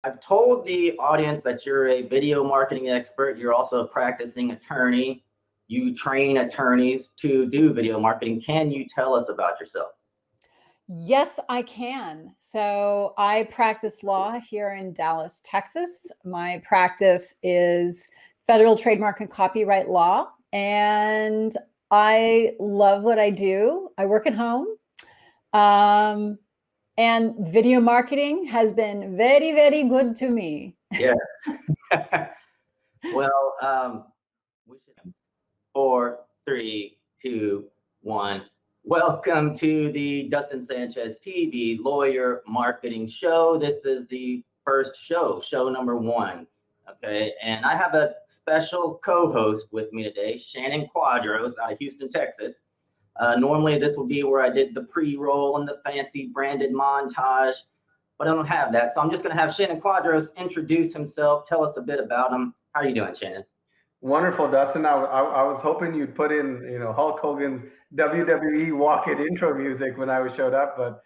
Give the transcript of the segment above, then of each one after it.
I've told the audience that you're a video marketing expert. You're also a practicing attorney. You train attorneys to do video marketing. Can you tell us about yourself? Yes, I can. So I practice law here in Dallas, Texas. My practice is federal trademark and copyright law. And I love what I do. I work at home. Um, and video marketing has been very, very good to me. Yeah. Well, we should 4, 3, 2, 1. Welcome to the Dustin Sanchez TV Lawyer Marketing Show. This is the first show, show number 1. Okay, and I have a special co-host with me today, Shannon Quadros out of Houston, Texas. Normally, this will be where I did the pre-roll and the fancy branded montage, but I don't have that. So I'm just going to have Shannon Quadros introduce himself, tell us a bit about him. How are you doing, Shannon? Wonderful, Dustin. I was hoping you'd put in, Hulk Hogan's WWE Walk-It intro music when I showed up, but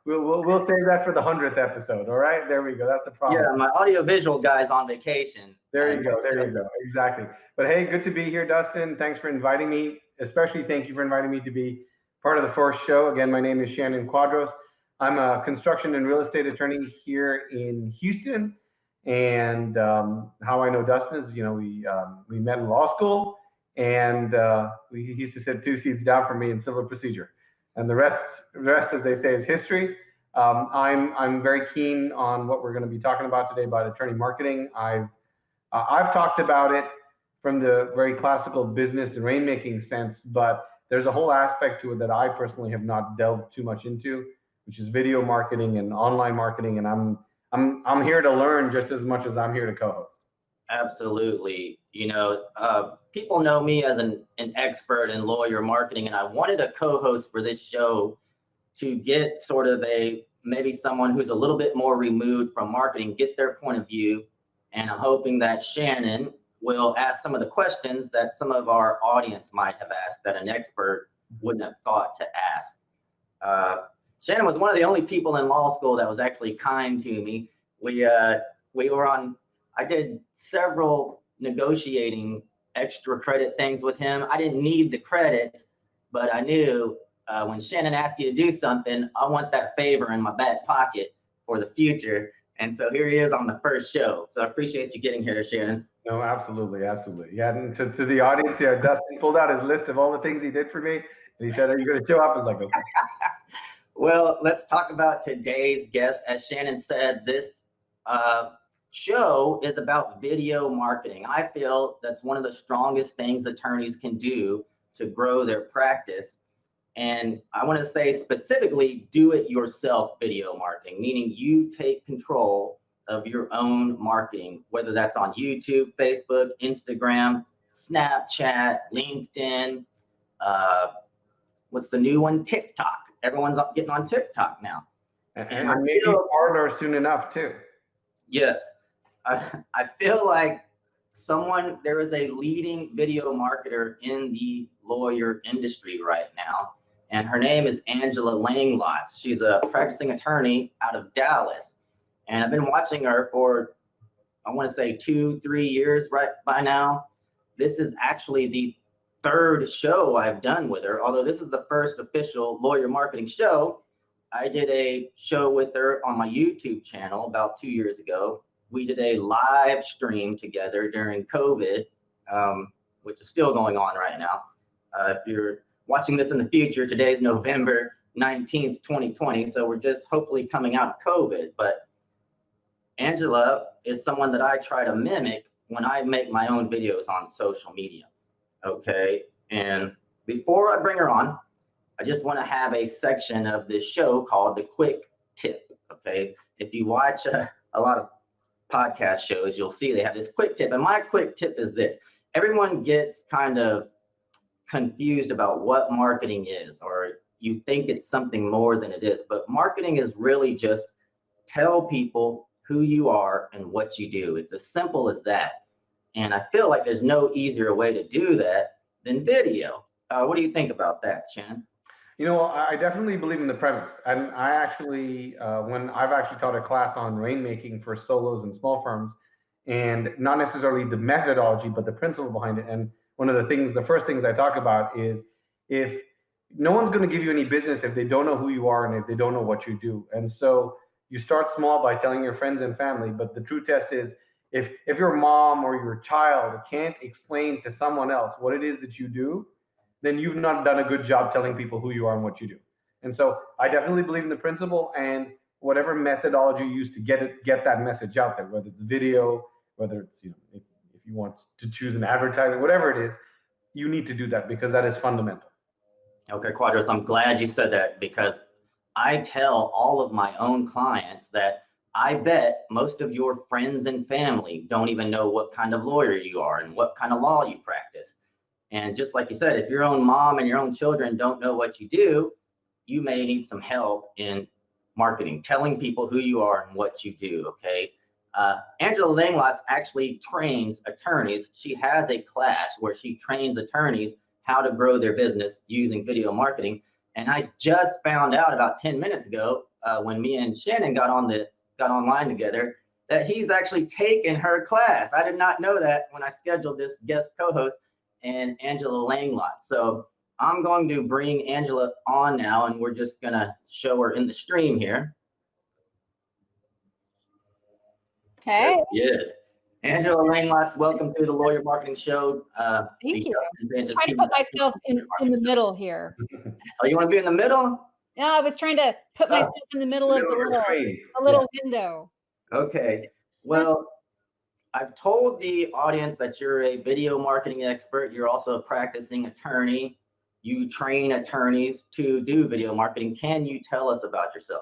we'll save that for the 100th episode. All right, there we go. That's a problem. Yeah, my audiovisual guy's on vacation. There you go. There you go. Exactly. But hey, good to be here, Dustin. Thanks for inviting me. Especially thank you for inviting me to be part of the first show. Again, my name is Shannon Quadros. I'm a construction and real estate attorney here in Houston. And how I know Dustin is, we met in law school, and he used to sit 2 seats down from me in civil procedure, and the rest, as they say, is history. I'm very keen on what we're going to be talking about today about attorney marketing. I've talked about it from the very classical business and rainmaking sense, but there's a whole aspect to it that I personally have not delved too much into, which is video marketing and online marketing, and I'm here to learn just as much as I'm here to co-host. Absolutely. People know me as an expert in lawyer marketing, and I wanted a co-host for this show to get sort of maybe someone who's a little bit more removed from marketing, get their point of view. And I'm hoping that Shannon will ask some of the questions that some of our audience might have asked that an expert wouldn't have thought to ask. Shannon was one of the only people in law school that was actually kind to me. I did several negotiating extra credit things with him. I didn't need the credits, but I knew when Shannon asked you to do something, I want that favor in my back pocket for the future. And so here he is on the first show. So I appreciate you getting here, Shannon. No, absolutely. Yeah, and to the audience, Dustin pulled out his list of all the things he did for me. And he said, "Are you going to show up?" I was like, "Okay." Well, let's talk about today's guest. As Shannon said, this show is about video marketing. I feel that's one of the strongest things attorneys can do to grow their practice. And I want to say specifically do-it-yourself video marketing, meaning you take control of your own marketing, whether that's on YouTube, Facebook, Instagram, Snapchat, LinkedIn, what's the new one? TikTok. Everyone's getting on TikTok now. And maybe Parlor soon enough too. Yes. I feel like there is a leading video marketer in the lawyer industry right now, and her name is Angela Langlotz. She's a practicing attorney out of Dallas, and I've been watching her for, I want to say 2-3 years right by now. This is actually the 3rd show I've done with her, although this is the first official lawyer marketing show. I did a show with her on my YouTube channel about 2 years ago. We did a live stream together during COVID, which is still going on right now. If you're watching this in the future, today's November 19th, 2020. So we're just hopefully coming out of COVID. But Angela is someone that I try to mimic when I make my own videos on social media. Okay. And before I bring her on, I just want to have a section of this show called the quick tip. Okay. If you watch a lot of podcast shows, you'll see they have this quick tip. And my quick tip is this: everyone gets kind of confused about what marketing is, or you think it's something more than it is. But marketing is really just tell people who you are and what you do. It's as simple as that. And I feel like there's no easier way to do that than video. What do you think about that, Shannon? I definitely believe in the premise. And I actually, when I've actually taught a class on rainmaking for solos and small firms, and not necessarily the methodology, but the principle behind it. And one of the first things I talk about is if no one's going to give you any business if they don't know who you are and if they don't know what you do. And so you start small by telling your friends and family. But the true test is if your mom or your child can't explain to someone else what it is that you do, then you've not done a good job telling people who you are and what you do. And so I definitely believe in the principle and whatever methodology you use to get that message out there, whether it's video, whether it's if you want to choose an advertising, whatever it is, you need to do that because that is fundamental. Okay, Quadros, I'm glad you said that because I tell all of my own clients that I bet most of your friends and family don't even know what kind of lawyer you are and what kind of law you practice. And just like you said, if your own mom and your own children don't know what you do, you may need some help in marketing, telling people who you are and what you do, okay? Angela Langlotz actually trains attorneys. She has a class where she trains attorneys how to grow their business using video marketing. And I just found out about 10 minutes ago when me and Shannon got online together that he's actually taken her class. I did not know that when I scheduled this guest co-host and Angela Langlotz. So I'm going to bring Angela on now, and we're just gonna show her in the stream here. Okay. Yes. Angela Langlotz, welcome to the Lawyer Marketing Show. Thank you. I'm trying to put myself in the middle here. Oh, you want to be in the middle? No, I was trying to put myself in the middle of the little window. Okay. Well, I've told the audience that you're a video marketing expert. You're also a practicing attorney. You train attorneys to do video marketing. Can you tell us about yourself?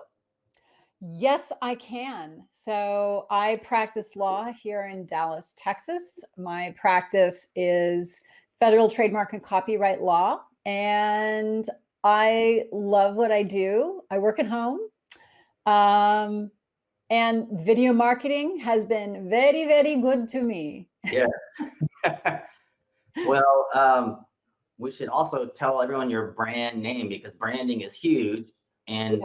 Yes, I can. So I practice law here in Dallas, Texas. My practice is federal trademark and copyright law. And I love what I do. I work at home. And video marketing has been very, very good to me. Yeah. Well, we should also tell everyone your brand name because branding is huge. And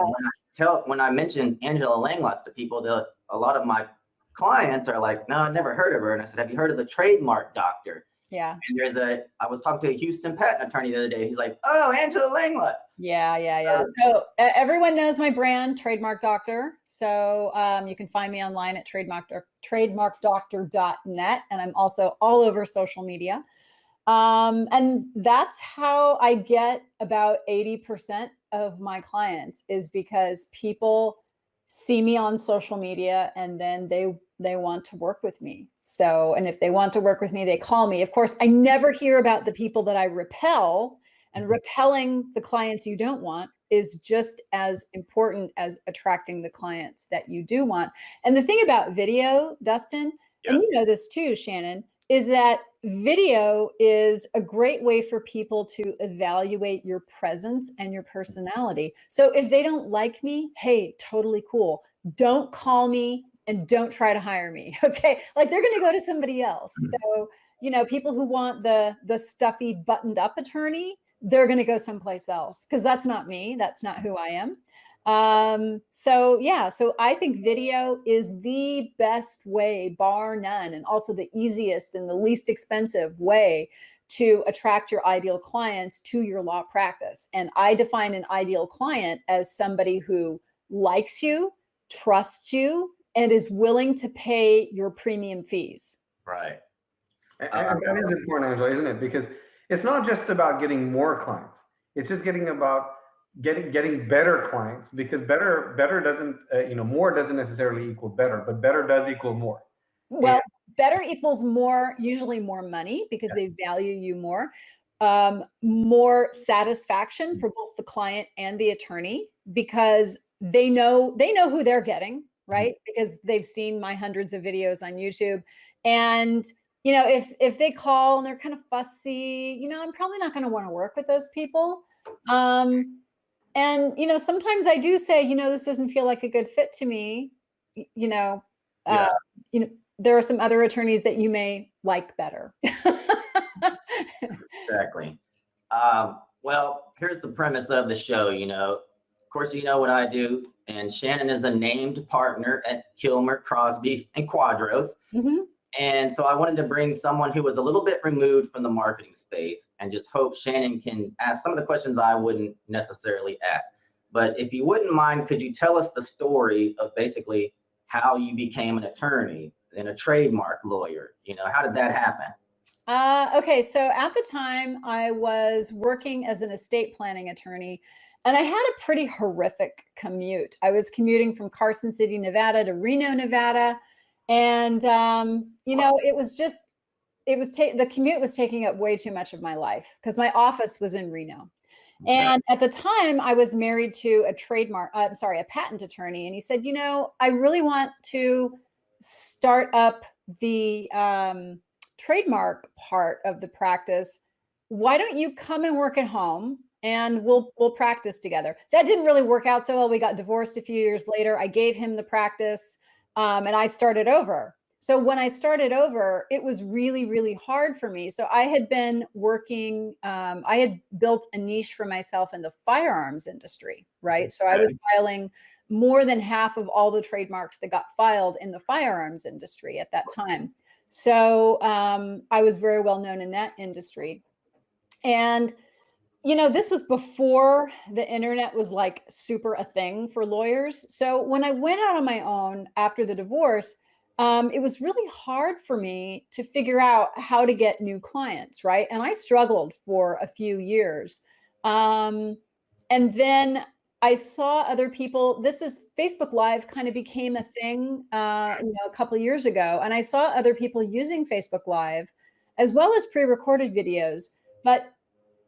when I mention Angela Langlotz to people, a lot of my clients are like, "No, I've never heard of her." And I said, "Have you heard of the trademark doctor?" Yeah. And I was talking to a Houston patent attorney the other day. He's like, "Oh, Angela Langlotz." Yeah. So everyone knows my brand, Trademark Doctor. So you can find me online at trademarkdoctor.net. And I'm also all over social media. And that's how I get about 80% of my clients is because people see me on social media and then they want to work with me. So, and if they want to work with me, they call me. Of course, I never hear about the people that I repel, and repelling the clients you don't want is just as important as attracting the clients that you do want. And the thing about video, Dustin, and you know this too, Shannon, is that video is a great way for people to evaluate your presence and your personality. So if they don't like me, hey, totally cool. Don't call me and don't try to hire me. Okay. Like they're going to go to somebody else. So, people who want the stuffy buttoned up attorney, they're going to go someplace else because that's not me. That's not who I am. So I think video is the best way, bar none, and also the easiest and the least expensive way to attract your ideal clients to your law practice. And I define an ideal client as somebody who likes you, trusts you, and is willing to pay your premium fees. Right. And that is important, Angela, isn't it? Because it's not just about getting more clients. It's just getting better clients, because better doesn't more doesn't necessarily equal better, but better does equal more. Well, better equals more, usually more money because they value you more. More satisfaction for both the client and the attorney because they know who they're getting, right? Because they've seen my hundreds of videos on YouTube. And if they call and they're kind of fussy, I'm probably not going to want to work with those people. And sometimes I do say, this doesn't feel like a good fit to me. There are some other attorneys that you may like better. Exactly. Well, here's the premise of the show. Of course, you know what I do, and Shannon is a named partner at Kilmer, Crosby, and Quadros. Mm-hmm. And so I wanted to bring someone who was a little bit removed from the marketing space, and just hope Shannon can ask some of the questions I wouldn't necessarily ask. But if you wouldn't mind, could you tell us the story of basically how you became an attorney and a trademark lawyer? How did that happen? Okay, so at the time I was working as an estate planning attorney, and I had a pretty horrific commute. I was commuting from Carson City, Nevada to Reno, Nevada. And, it was just, the commute was taking up way too much of my life because my office was in Reno. And at the time I was married to a patent attorney. And he said, I really want to start up the, trademark part of the practice. Why don't you come and work at home and we'll practice together? That didn't really work out so well. We got divorced a few years later. I gave him the practice, and I started over. So when I started over, it was really, really hard for me. So I had been working, I had built a niche for myself in the firearms industry, right? So I was filing more than half of all the trademarks that got filed in the firearms industry at that time. So I was very well known in that industry. And, this was before the internet was like super a thing for lawyers. So when I went out on my own after the divorce, it was really hard for me to figure out how to get new clients, right? And I struggled for a few years. And then I saw other people. Facebook Live kind of became a thing, a couple of years ago, and I saw other people using Facebook Live as well as pre-recorded videos. But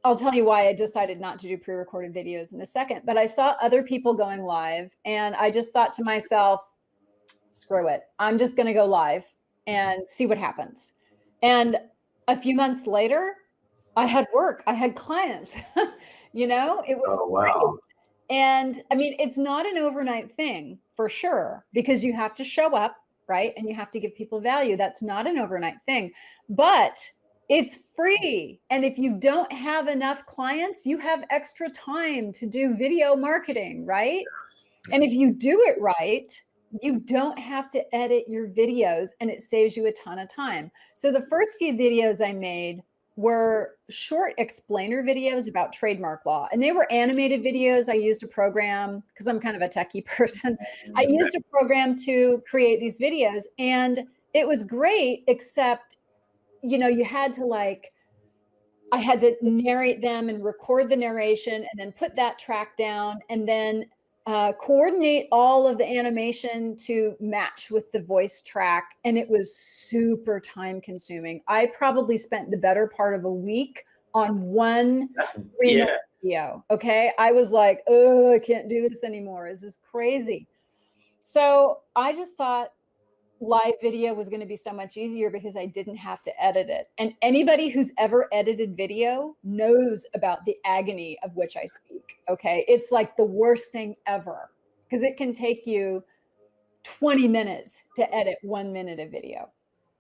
I'll tell you why I decided not to do pre-recorded videos in a second. But I saw other people going live, and I just thought to myself, screw it. I'm just going to go live and see what happens. And a few months later, I had work. I had clients. It was great. And I mean, it's not an overnight thing for sure, because you have to show up, right? And you have to give people value. That's not an overnight thing, but it's free. And if you don't have enough clients, you have extra time to do video marketing, right? And if you do it right, you don't have to edit your videos, and it saves you a ton of time. So the first few videos I made were short explainer videos about trademark law, and they were animated videos. I used a program because I'm kind of a techie person. I used a program to create these videos, and it was great, except, you had to I had to narrate them and record the narration and then put that track down and then coordinate all of the animation to match with the voice track. And it was super time consuming. I probably spent the better part of a week on one video. Okay. I was like, oh, I can't do this anymore. This is crazy. So I just thought live video was going to be so much easier because I didn't have to edit it. And anybody who's ever edited video knows about the agony of which I speak. Okay. It's like the worst thing ever because it can take you 20 minutes to edit 1 minute of video.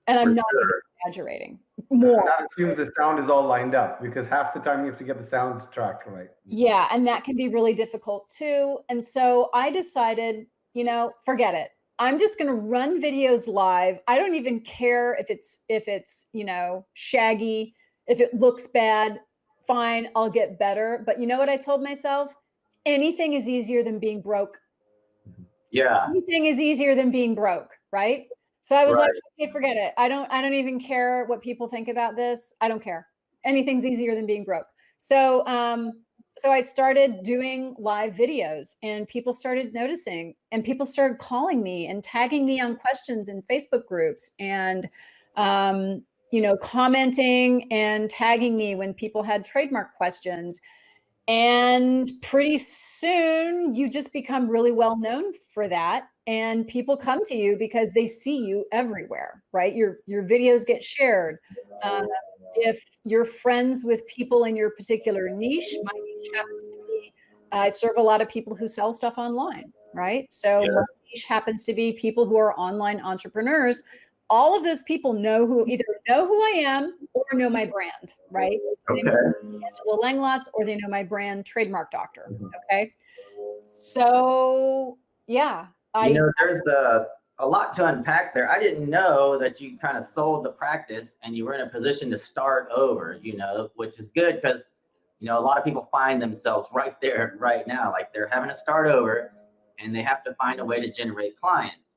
And I'm not even exaggerating. More. That assumes the sound is all lined up because half the time you have to get the sound track right. Yeah. And that can be really difficult too. And so I decided, forget it. I'm just going to run videos live. I don't even care if it's, shaggy, if it looks bad, fine, I'll get better. But you know what I told myself? Anything is easier than being broke. Yeah. Anything is easier than being broke, right? So I was like, okay, forget it. I don't even care what people think about this. I don't care. Anything's easier than being broke. So I started doing live videos and people started noticing and people started calling me and tagging me on questions in Facebook groups and, commenting and tagging me when people had trademark questions. And pretty soon you just become really well known for that. And people come to you because they see you everywhere, right? Your videos get shared. If you're friends with people in your particular niche, my niche happens to be, I serve a lot of people who sell stuff online, right? So my niche happens to be people who are online entrepreneurs. all of those people either know who I am or know my brand, right? So they know Angela Langlotz, or they know my brand, Trademark Doctor. Okay. So yeah, there's a lot to unpack there. I didn't know that you kind of sold the practice and you were in a position to start over, which is good because, a lot of people find themselves right there right now, like they're having to start over and they have to find a way to generate clients.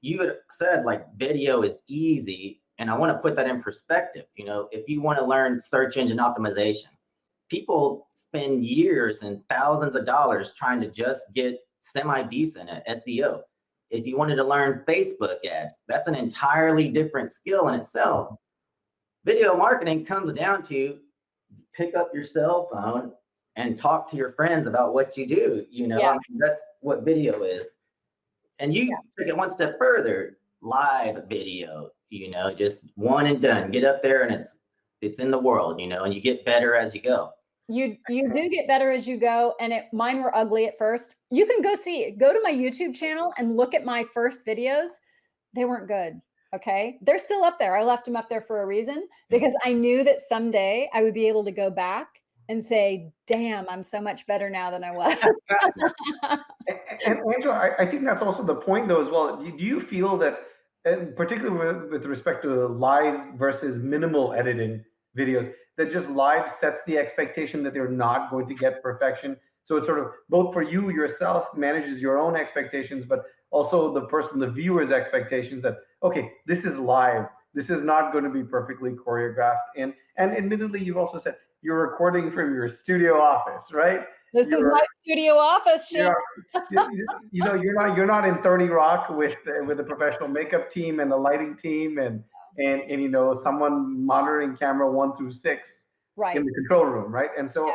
You had said like video is easy, and I want to put that in perspective. If you want to learn search engine optimization, people spend years and thousands of dollars trying to just get semi-decent at SEO. If you wanted to learn Facebook ads, that's an entirely different skill in itself. Video marketing comes down to pick up your cell phone and talk to your friends about what you do. That's what video is. And you take it one step further, live video, just one and done. Get up there and it's in the world, and you get better as you go. You do get better as you go. And mine were ugly at first. You can go to my YouTube channel and look at my first videos. They weren't good. Okay. They're still up there. I left them up there for a reason, because I knew that someday I would be able to go back and say, damn, I'm so much better now than I was. And Angela, I think that's also the point though as well. Do you feel that, and particularly with respect to live versus minimal editing videos, that just live sets the expectation that they're not going to get perfection? So it's sort of both for you yourself, manages your own expectations, but also the viewer's expectations that, okay, this is live. This is not going to be perfectly choreographed. And admittedly, you've also said you're recording from your studio office, right? This is my studio office, Shannon. You're not in 30 Rock with a professional makeup team and a lighting team and someone monitoring camera 1 through 6 in the control room, right? And so,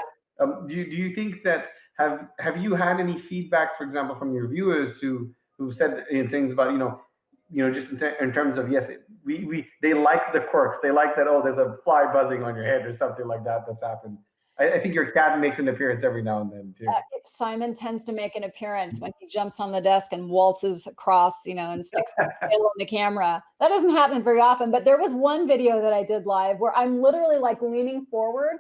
do you think that have you had any feedback, for example, from your viewers who said things about just in terms of, yes, they like the quirks, they like that, oh, there's a fly buzzing on your head or something like that's happened. I think your cat makes an appearance every now and then too. Simon tends to make an appearance when he jumps on the desk and waltzes across, and sticks his tail on the camera. That doesn't happen very often, but there was one video that I did live where I'm literally like leaning forward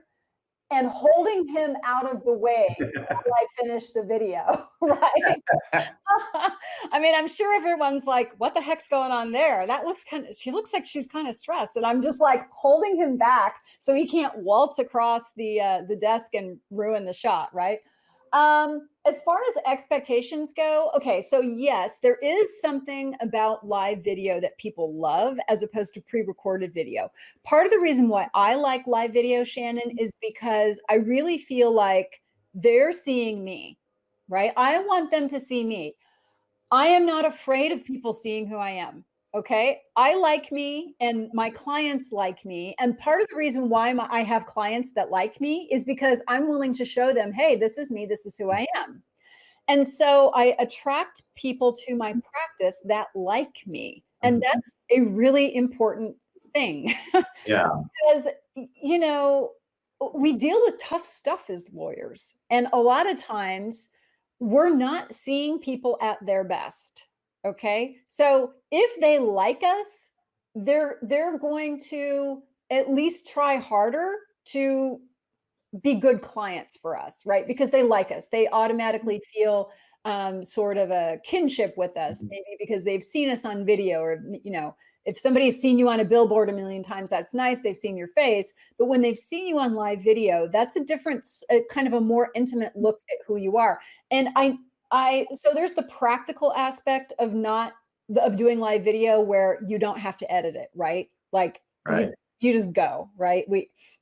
and holding him out of the way while I finish the video, right? I mean, I'm sure everyone's like, what the heck's going on there? She looks like she's kind of stressed. And I'm just like holding him back so he can't waltz across the desk and ruin the shot, right? As far as expectations go, okay, so yes, there is something about live video that people love as opposed to pre-recorded video. Part of the reason why I like live video, Shannon, is because I really feel like they're seeing me, right? I want them to see me. I am not afraid of people seeing who I am. Okay. I like me and my clients like me. And part of the reason why I have clients that like me is because I'm willing to show them, hey, this is me. This is who I am. And so I attract people to my practice that like me. And that's a really important thing. Yeah. Because, we deal with tough stuff as lawyers. And a lot of times we're not seeing people at their best. Okay. So if they like us, they're going to at least try harder to be good clients for us, right? Because they like us. They automatically feel sort of a kinship with us, maybe because they've seen us on video, or, if somebody's seen you on a billboard a million times, that's nice. They've seen your face. But when they've seen you on live video, that's a different, kind of a more intimate look at who you are. And so there's the practical aspect of doing live video where you don't have to edit it, right? Like you just go, right?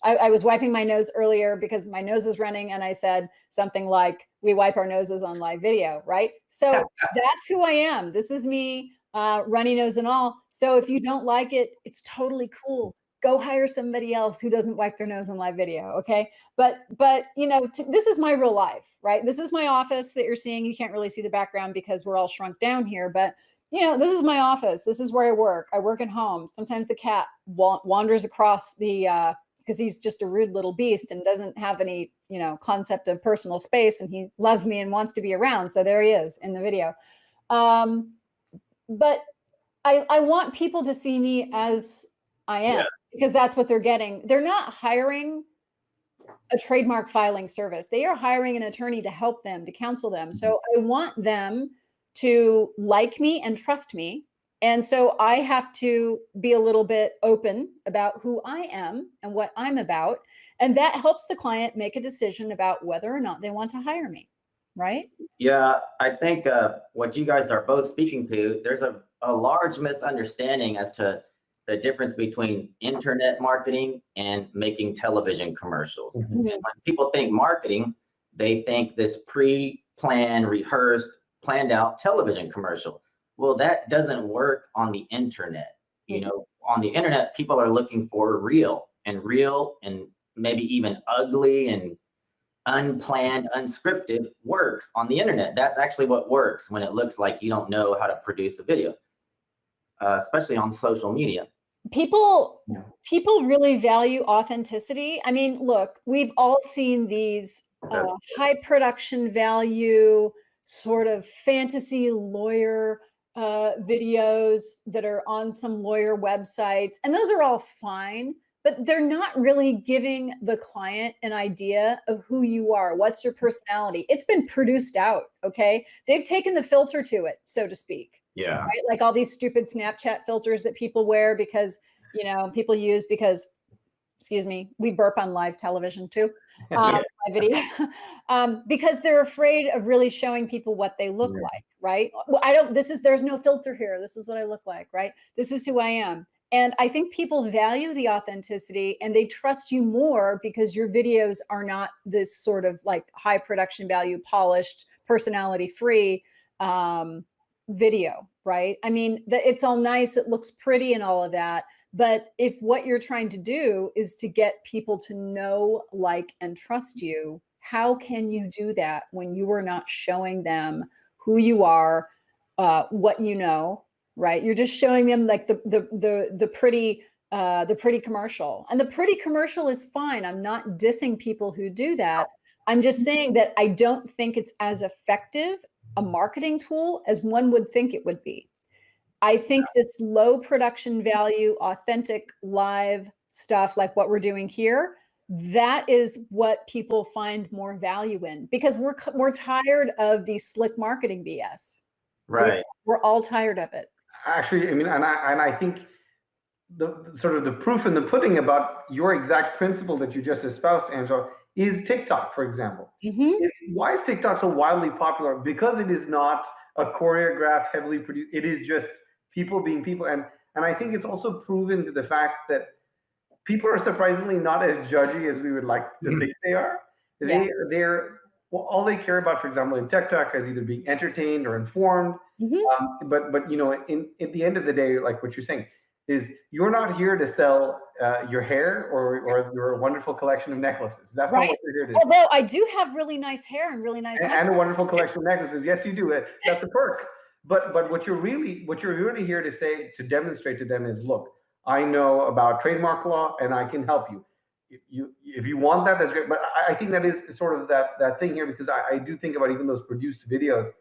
I was wiping my nose earlier because my nose was running, and I said something like, we wipe our noses on live video, right? So that's who I am. This is me, runny nose and all. So if you don't like it, it's totally cool. Go hire somebody else who doesn't wipe their nose on live video. Okay. But this is my real life, right? This is my office that you're seeing. You can't really see the background because we're all shrunk down here, but this is my office. This is where I work. I work at home. Sometimes the cat wanders across because he's just a rude little beast and doesn't have any, concept of personal space, and he loves me and wants to be around. So there he is in the video. But I want people to see me as I am, because that's what they're getting. They're not hiring a trademark filing service. They are hiring an attorney to help them, to counsel them. So I want them to like me and trust me. And so I have to be a little bit open about who I am and what I'm about. And that helps the client make a decision about whether or not they want to hire me. Right? Yeah, I think what you guys are both speaking to, there's a large misunderstanding as to the difference between internet marketing and making television commercials. Mhm. And when people think marketing, they think this pre-planned, rehearsed, planned out television commercial. Well, that doesn't work on the internet. You know, on the internet, people are looking for real and maybe even ugly and unplanned, unscripted works on the internet. That's actually what works when it looks like you don't know how to produce a video, especially on social media. People really value authenticity. I mean, look, we've all seen these high production value sort of fantasy lawyer videos that are on some lawyer websites, and those are all fine, but they're not really giving the client an idea of who you are. What's your personality? It's been produced out, okay? They've taken the filter to it, so to speak. Yeah. Right? Like all these stupid Snapchat filters that people wear because, people use because, excuse me, we burp on live television too, live video, because they're afraid of really showing people what they look like, right? Well, there's no filter here. This is what I look like, right? This is who I am. And I think people value the authenticity and they trust you more because your videos are not this sort of like high production value, polished, personality free video, right? I mean, it's all nice. It looks pretty and all of that. But if what you're trying to do is to get people to know, like, and trust you, how can you do that when you are not showing them who you are, what you know? Right? You're just showing them like the pretty commercial, and the pretty commercial is fine. I'm not dissing people who do that. I'm just saying that I don't think it's as effective a marketing tool as one would think it would be. I think this low production value, authentic live stuff like what we're doing here, that is what people find more value in, because we're tired of the slick marketing BS. Right. We're all tired of it. Actually, I mean, and I think the sort of the proof in the pudding about your exact principle that you just espoused, Angela, is TikTok, for example. Why is TikTok so wildly popular? Because it is not a choreographed, heavily produced. It is just people being people, and I think it's also proven to the fact that people are surprisingly not as judgy as we would like to think they are. They're all they care about, for example, in TikTok, is either being entertained or informed. But at the end of the day, like what you're saying, is you're not here to sell your hair or your wonderful collection of necklaces. That's not what you're here to do. Although I do have really nice hair and really nice and a wonderful collection of necklaces. Yes, you do. That's a perk. But what you're really here to say, to demonstrate to them is, look, I know about trademark law and I can help you. If you want that, that's great. But I think that is sort of that thing here, because I do think about even those produced videos.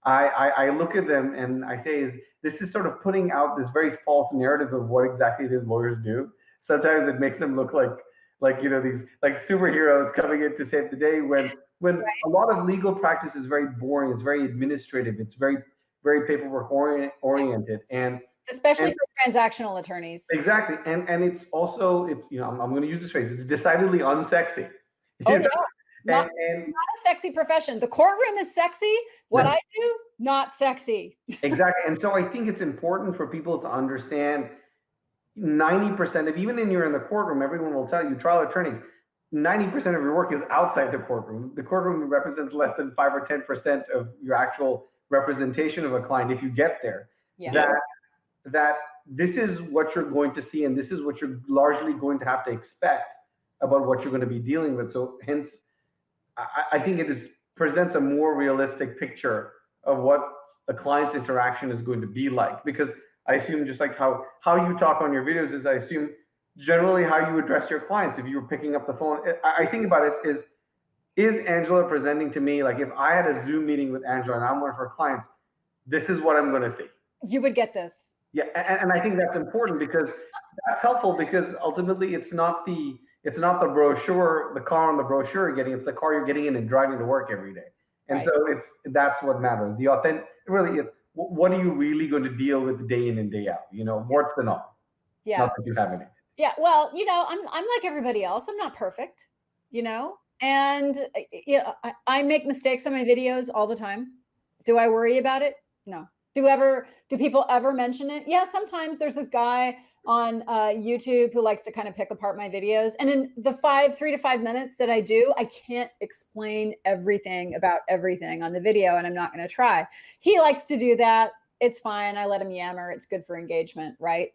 I look at them and I say, this is sort of putting out this very false narrative of what exactly it is lawyers do. Sometimes it makes them look like these like superheroes coming in to save the day, when a lot of legal practice is very boring. It's very administrative. It's very paperwork oriented, and especially for transactional attorneys. Exactly, and it's also I'm going to use this phrase. It's decidedly unsexy. Not a sexy profession. The courtroom is sexy. What I do, not sexy. Exactly. And so I think it's important for people to understand 90% of, even when you're in the courtroom, everyone will tell you, trial attorneys, 90% of your work is outside the courtroom. The courtroom represents less than 5 or 10% of your actual representation of a client if you get there. That this is what you're going to see, and this is what you're largely going to have to expect about what you're going to be dealing with. So hence, I think it presents a more realistic picture of what a client's interaction is going to be like, because I assume, just like how you talk on your videos, is I assume generally how you address your clients. If you were picking up the phone, I think about it is Angela presenting to me, like if I had a Zoom meeting with Angela and I'm one of her clients, this is what I'm going to see. You would get this. Yeah, and I think that's important because that's helpful because ultimately it's not the brochure, the car on the brochure you're getting, it's the car you're getting in and driving to work every day. And Right. so that's what matters. The authentic really is what are you really going to deal with day in and day out? What's the not? Yeah. Not that you have any. Yeah. Well, I'm like everybody else. I'm not perfect, and I make mistakes on my videos all the time. Do I worry about it? No. Do people ever mention it? Yeah, sometimes there's this guy on YouTube who likes to kind of pick apart my videos. And in the 3 to 5 minutes that I do, I can't explain everything about everything on the video, and I'm not going to try. He likes to do that. It's fine. I let him yammer. It's good for engagement, right?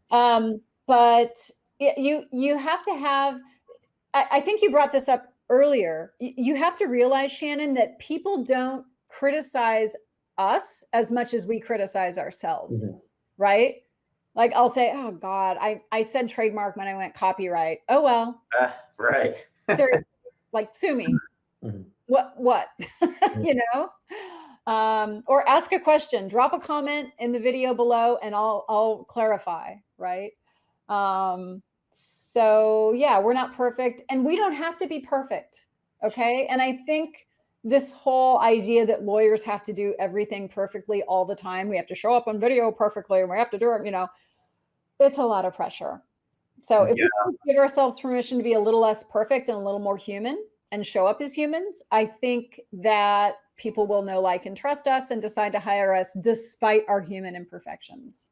But you have to have, I think you brought this up earlier. You have to realize, Shannon, that people don't criticize us as much as we criticize ourselves, right? Like I'll say, oh God, I said trademark when I went copyright. Oh well. Right. Seriously, like sue me. What? Or ask a question, drop a comment in the video below and I'll clarify, right? So yeah, we're not perfect and we don't have to be perfect. Okay. And I think this whole idea that lawyers have to do everything perfectly all the time, we have to show up on video perfectly and we have to do it, it's a lot of pressure. So if we can give ourselves permission to be a little less perfect and a little more human and show up as humans, I think that people will know, like, and trust us and decide to hire us despite our human imperfections.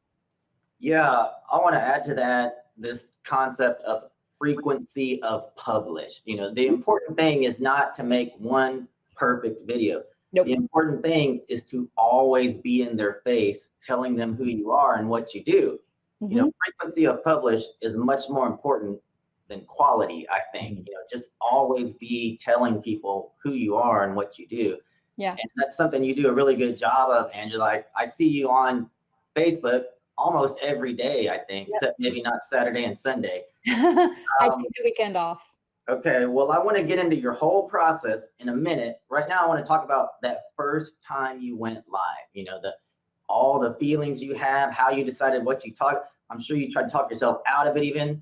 Yeah, I want to add to that this concept of frequency of publish. The important thing is not to make one perfect video. Nope. The important thing is to always be in their face, telling them who you are and what you do. Frequency of publish is much more important than quality, I think. Just always be telling people who you are and what you do. Yeah. And that's something you do a really good job of, Angela. I see you on Facebook almost every day, I think, except maybe not Saturday and Sunday. I take the weekend off. Okay, well, I want to get into your whole process in a minute. Right now, I want to talk about that first time you went live, all the feelings you have, how you decided what you talk. I'm sure you tried to talk yourself out of it even.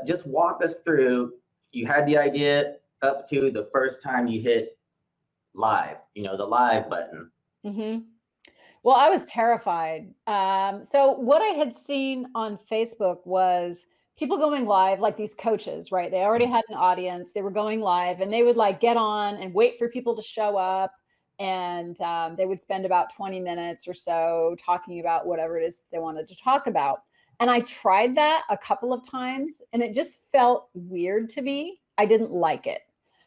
Just walk us through, you had the idea up to the first time you hit live, the live button. Well, I was terrified. So what I had seen on Facebook was people going live, like these coaches, right? They already had an audience. They were going live and they would like get on and wait for people to show up. And they would spend about 20 minutes or so talking about whatever it is they wanted to talk about. And I tried that a couple of times and it just felt weird to me. I didn't like it.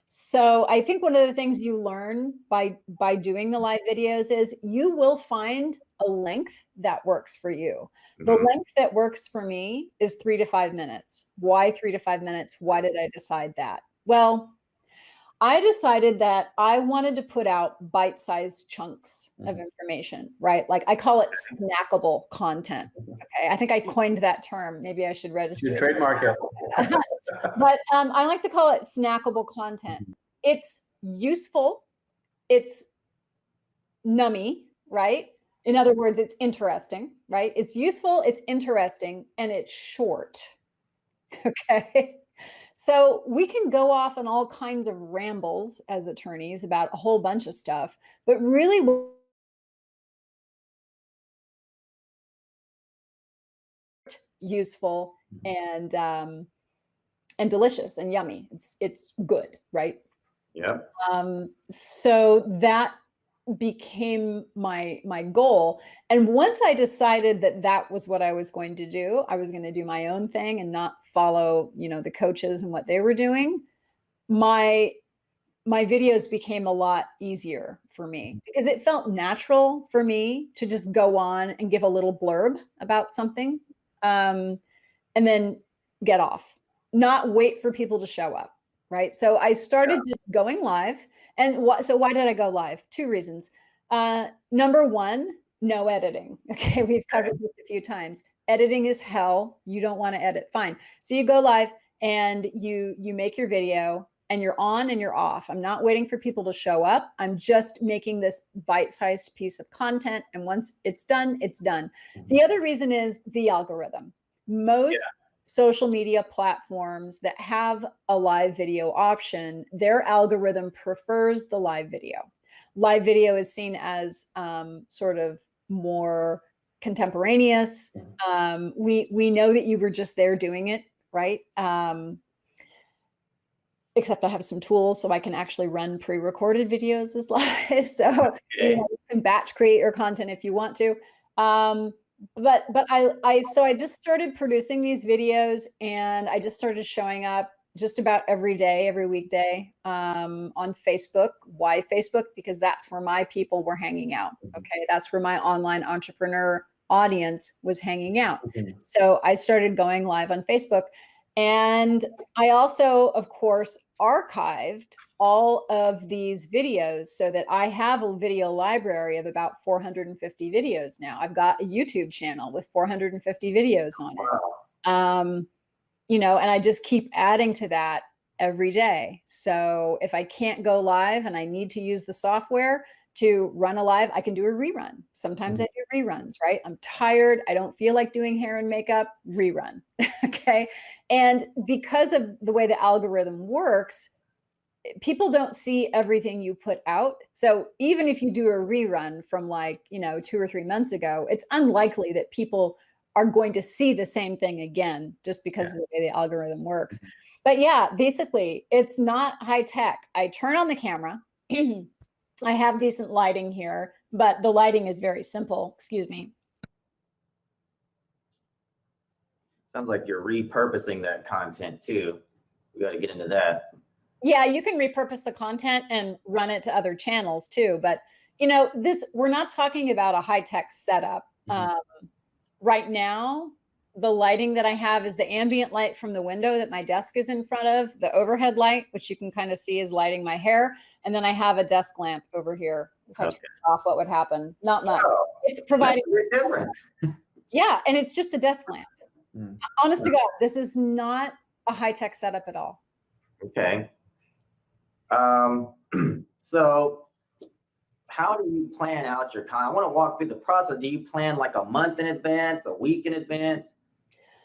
So I think one of the things you learn by doing the live videos is you will find a length that works for you. The length that works for me is 3 to 5 minutes. Why 3 to 5 minutes? Why did I decide that? Well, I decided that I wanted to put out bite-sized chunks of information, right? Like I call it snackable content. Okay, I think I coined that term. Maybe I should register. You trademark it. But I like to call it snackable content. It's useful. It's nummy, right? In other words, it's interesting, right? It's useful, it's interesting, and it's short. Okay. So we can go off on all kinds of rambles as attorneys about a whole bunch of stuff, but really useful and delicious and yummy. It's good, right? Yeah. So that became my goal. And once I decided that that was what I was going to do, I was going to do my own thing and not follow, the coaches and what they were doing. My videos became a lot easier for me because it felt natural for me to just go on and give a little blurb about something, and then get off, not wait for people to show up. Right. So I started just going live. And so why did I go live? 2 reasons. Number one, no editing. Okay. We've covered this a few times. Editing is hell. You don't want to edit. Fine. So you go live and you make your video and you're on and you're off. I'm not waiting for people to show up. I'm just making this bite-sized piece of content. And once it's done, it's done. The other reason is the algorithm. Most social media platforms that have a live video option, their algorithm prefers the live video. Live video is seen as sort of more contemporaneous. We know that you were just there doing it, right? Except I have some tools so I can actually run pre-recorded videos as live. So you can batch create your content if you want to. But I just started producing these videos, and I just started showing up just about every day, every weekday on Facebook. Why Facebook? Because that's where my people were hanging out. Okay, that's where my online entrepreneur audience was hanging out. So I started going live on Facebook. And I also, of course, archived all of these videos so that I have a video library of about 450 videos now. I've got a YouTube channel with 450 videos on it. And I just keep adding to that every day. So if I can't go live and I need to use the software to run a live, I can do a rerun. Sometimes I do reruns, right? I'm tired. I don't feel like doing hair and makeup, rerun. Okay. And because of the way the algorithm works, people don't see everything you put out. So even if you do a rerun from 2 or 3 months ago, it's unlikely that people are going to see the same thing again just because of the way the algorithm works. But yeah, basically it's not high tech. I turn on the camera. I have decent lighting here, but the lighting is very simple. Excuse me. Sounds like you're repurposing that content too. We got to get into that. Yeah, you can repurpose the content and run it to other channels too. But we're not talking about a high-tech setup. Right now, the lighting that I have is the ambient light from the window that my desk is in front of, the overhead light, which you can kind of see is lighting my hair. And then I have a desk lamp over here. If I turn it off, what would happen? Not much. It's providing difference. Yeah, and it's just a desk lamp. Honest to God, this is not a high-tech setup at all. Okay. So how do you plan out your content? I want to walk through the process. Do you plan like a month in advance, a week in advance?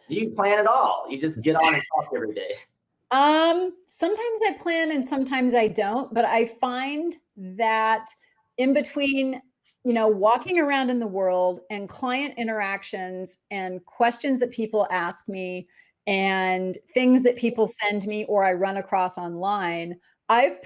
Do you plan at all? You just get on and talk every day? Sometimes I plan and sometimes I don't, but I find that in between, walking around in the world and client interactions and questions that people ask me and things that people send me or I run across online, I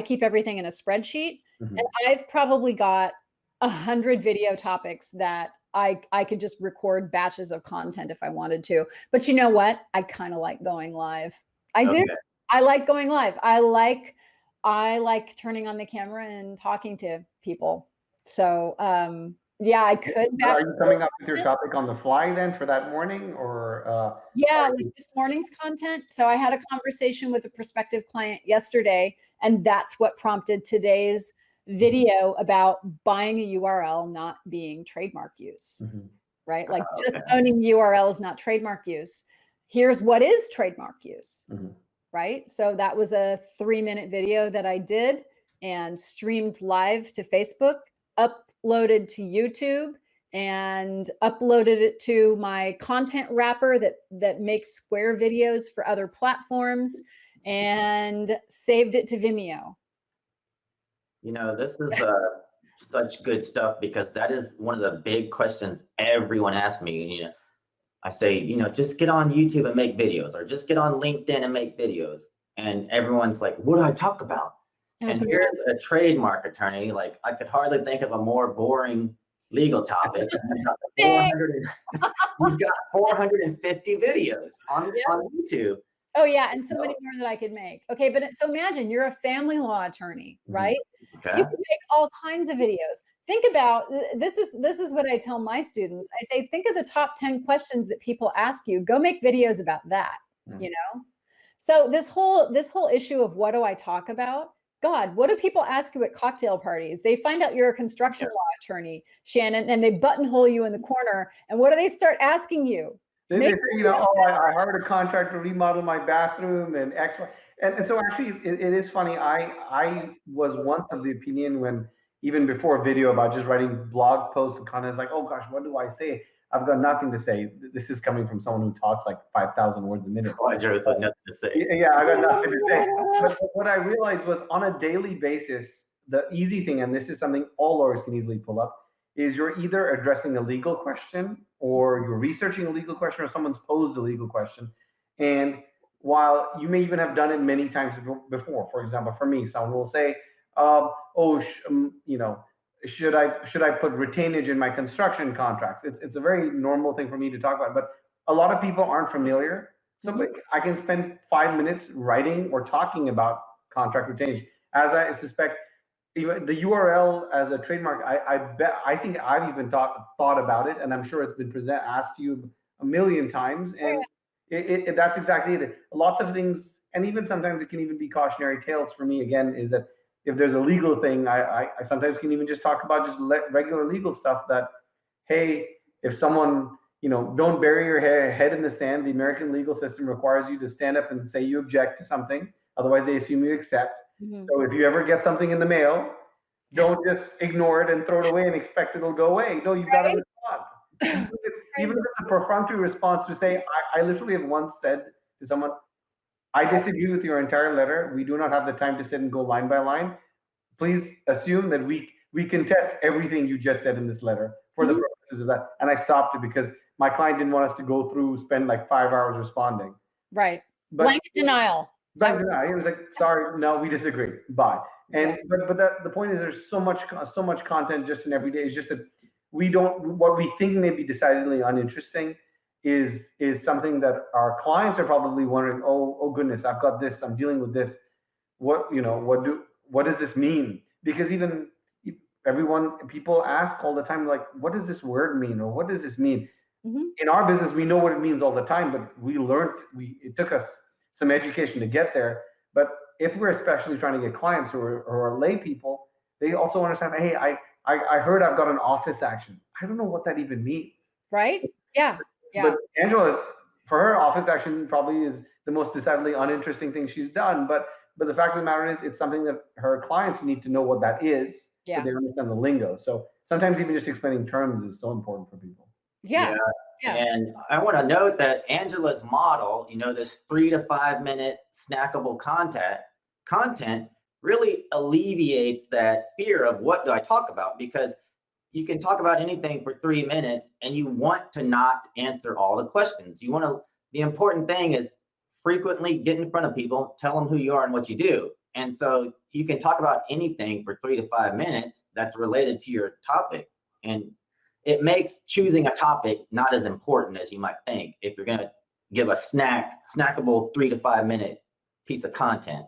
keep everything in a spreadsheet, and I've probably got 100 video topics that I could just record batches of content if I wanted to. But you know what? I kind of like going live. I do. I like going live. I like turning on the camera and talking to people. So yeah, I could. Are you coming up with your topic on the fly then for that morning, or? Yeah, like this morning's content. So I had a conversation with a prospective client yesterday, and that's what prompted today's video about buying a URL not being trademark use, right? Like just owning URL is not trademark use. Here's what is trademark use, right? So that was a 3-minute video that I did and streamed live to Facebook, uploaded to YouTube, and uploaded it to my content wrapper that makes square videos for other platforms, and saved it to Vimeo. This is such good stuff, because that is one of the big questions everyone asks me. I say, just get on YouTube and make videos, or just get on LinkedIn and make videos. And everyone's like, what do I talk about? And here's a trademark attorney. Like, I could hardly think of a more boring legal topic. You've got 450 videos on YouTube. Oh yeah, and so many more that I could make. Okay, but so imagine you're a family law attorney, right? Okay. You can make all kinds of videos. Think about this is what I tell my students. I say, think of the top 10 questions that people ask you. Go make videos about that. So this whole issue of what do I talk about? God, what do people ask you at cocktail parties? They find out you're a construction law attorney, Shannon, and they buttonhole you in the corner. And what do they start asking you? They say, you know, oh, I hired a contractor to remodel my bathroom and X, Y. And so actually, it is funny. I was once of the opinion when, even before video, about just writing blog posts and content, it's like, oh gosh, what do I say? I've got nothing to say. This is coming from someone who talks like 5,000 words a minute. Roger has nothing to say. Yeah, I got nothing to say. But what I realized was, on a daily basis, the easy thing, and this is something all lawyers can easily pull up, is you're either addressing a legal question, or you're researching a legal question, or someone's posed a legal question. And while you may even have done it many times before, for example, for me, someone will say, you know, should I put retainage in my construction contracts? It's a very normal thing for me to talk about, but a lot of people aren't familiar. So I can spend 5 minutes writing or talking about contract retainage. As I suspect, even the URL as a trademark, I think I've even thought about it, and I'm sure it's been asked to you a million times, and that's exactly it. Lots of things, and even sometimes it can even be cautionary tales for me. Again, is that if there's a legal thing, I sometimes can even just talk about just regular legal stuff. That, hey, if someone, you know, don't bury your head in the sand. The American legal system requires you to stand up and say you object to something. Otherwise, they assume you accept. So if you ever get something in the mail, don't just ignore it and throw it away and expect it'll go away. No, you've got to respond. Even if it's a perfunctory response, to say, I literally have once said to someone, I disagree with your entire letter. We do not have the time to sit and go line by line. Please assume that we contest everything you just said in this letter for the purposes of that. And I stopped it because my client didn't want us to go through, spend like 5 hours responding. Right. But Blanket denial. Blanket denial. He was like, sorry, no, we disagree. Bye. And but the point is, there's so much content just in every day. It's just that we don't, what we think may be decidedly uninteresting is something that our clients are probably wondering, oh goodness, I've got this, I'm dealing with this. What does this mean? Because even people ask all the time, like, what does this word mean, or what does this mean? In our business, we know what it means all the time, but it took us some education to get there. But if we're especially trying to get clients who are lay people, they also understand, hey, I heard I've got an office action. I don't know what that even means. Right? Yeah. But Angela, for her, office action probably is the most decidedly uninteresting thing she's done. But the fact of the matter is, it's something that her clients need to know what that is, so they understand the lingo. So sometimes even just explaining terms is so important for people. Yeah. And I want to note that Angela's model, you know, this 3 to 5 minute snackable content really alleviates that fear of what do I talk about, because you can talk about anything for 3 minutes and you want to not answer all the questions. The important thing is frequently get in front of people, tell them who you are and what you do. And so you can talk about anything for 3 to 5 minutes that's related to your topic. And it makes choosing a topic not as important as you might think if you're going to give a snackable 3 to 5 minute piece of content.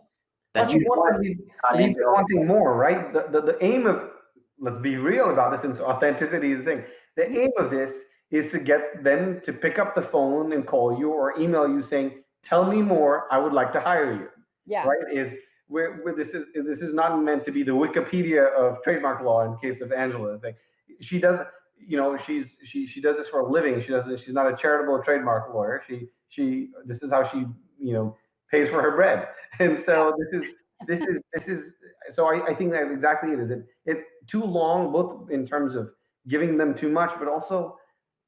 That you wanting more, right? The aim of, let's be real about this, since authenticity is the thing. The aim of this is to get them to pick up the phone and call you or email you saying, tell me more, I would like to hire you. Yeah. Right? This is not meant to be the Wikipedia of trademark law in case of Angela. It's like, she does, you know, she does this for a living. She's not a charitable trademark lawyer. This is how she, you know, pays for her bread. And so this is so I think that exactly it is. It too long, both in terms of giving them too much, but also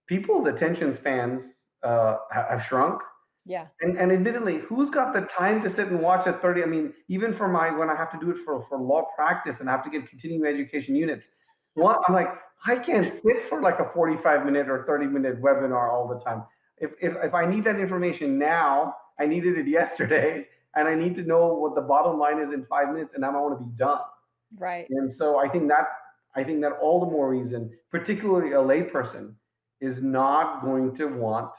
people's attention spans have shrunk. Yeah. And admittedly, who's got the time to sit and watch a 30? I mean, even for when I have to do it for law practice and I have to get continuing education units, I'm like, I can't sit for like a 45-minute or 30-minute webinar all the time. If I need that information now, I needed it yesterday, and I need to know what the bottom line is in 5 minutes, and I want to be done. Right. And so I think that all the more reason, particularly a layperson, is not going to want.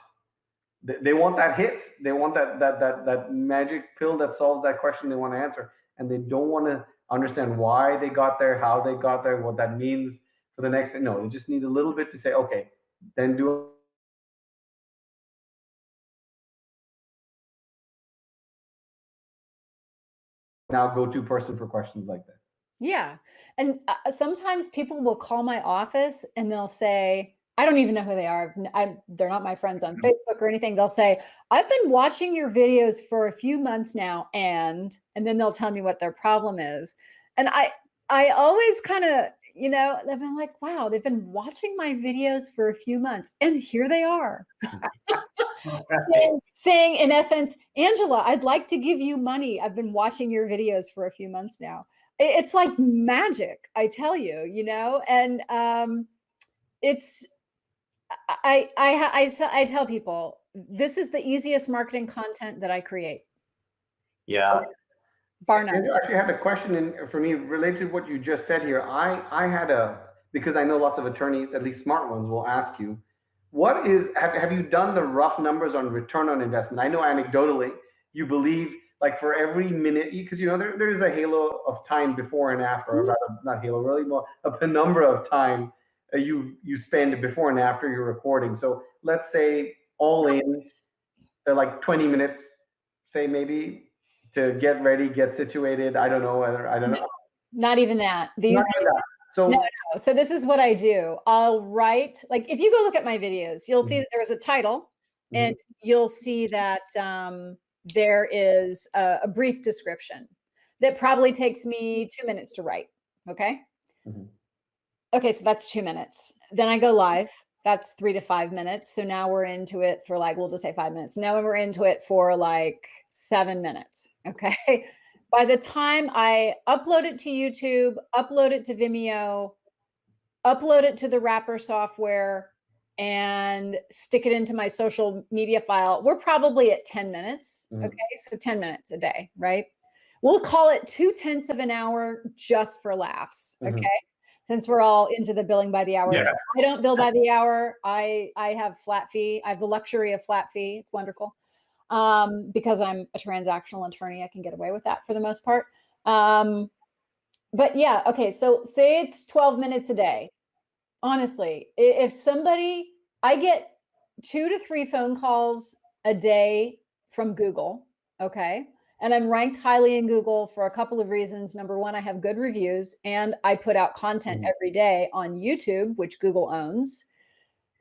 They want that hit. They want that magic pill that solves that question they want to answer, and they don't want to understand why they got there, how they got there, what that means for the next. No, they just need a little bit to say, okay, then do. Now go-to person for questions like this. Yeah. And sometimes people will call my office and they'll say, I don't even know who they are. They're not my friends on Facebook or anything. They'll say, I've been watching your videos for a few months now, and then they'll tell me what their problem is. And I always kind of, they've been like, wow, they've been watching my videos for a few months, and here they are. saying in essence, Angela, I'd like to give you money. I've been watching your videos for a few months now. It's like magic, I tell you, and it's, I tell people, this is the easiest marketing content that I create. Yeah. Bar none. I actually have a question for me related to what you just said here. I had because I know lots of attorneys, at least smart ones, will ask you, have you done the rough numbers on return on investment? I know anecdotally you believe like for every minute, because there is a halo of time before and after, or rather not halo, really more a penumbra of time you spend before and after you're recording. So let's say all in, like 20 minutes, say maybe, to get ready, get situated. I don't know. Not even that. Not even that. So no. So this is what I do. I'll write, like, if you go look at my videos, you'll see that there's a title, and you'll see that there is a brief description that probably takes me 2 minutes to write. Okay. Okay, so that's 2 minutes. Then I go live. That's 3 to 5 minutes. So now we're into it for like, we'll just say 5 minutes. Now we're into it for like 7 minutes. Okay. By the time I upload it to YouTube, upload it to Vimeo, upload it to the wrapper software, and stick it into my social media file, we're probably at 10 minutes. Okay. So 10 minutes a day, right? We'll call it 2/10 of an hour just for laughs. Okay. Since we're all into the billing by the hour. Yeah. I don't bill by the hour. I have flat fee. I have the luxury of flat fee. It's wonderful. Because I'm a transactional attorney, I can get away with that for the most part. But yeah, okay. So say it's 12 minutes a day. Honestly, I get 2 to 3 phone calls a day from Google. Okay. And I'm ranked highly in Google for a couple of reasons. Number one, I have good reviews, and I put out content every day on YouTube, which Google owns,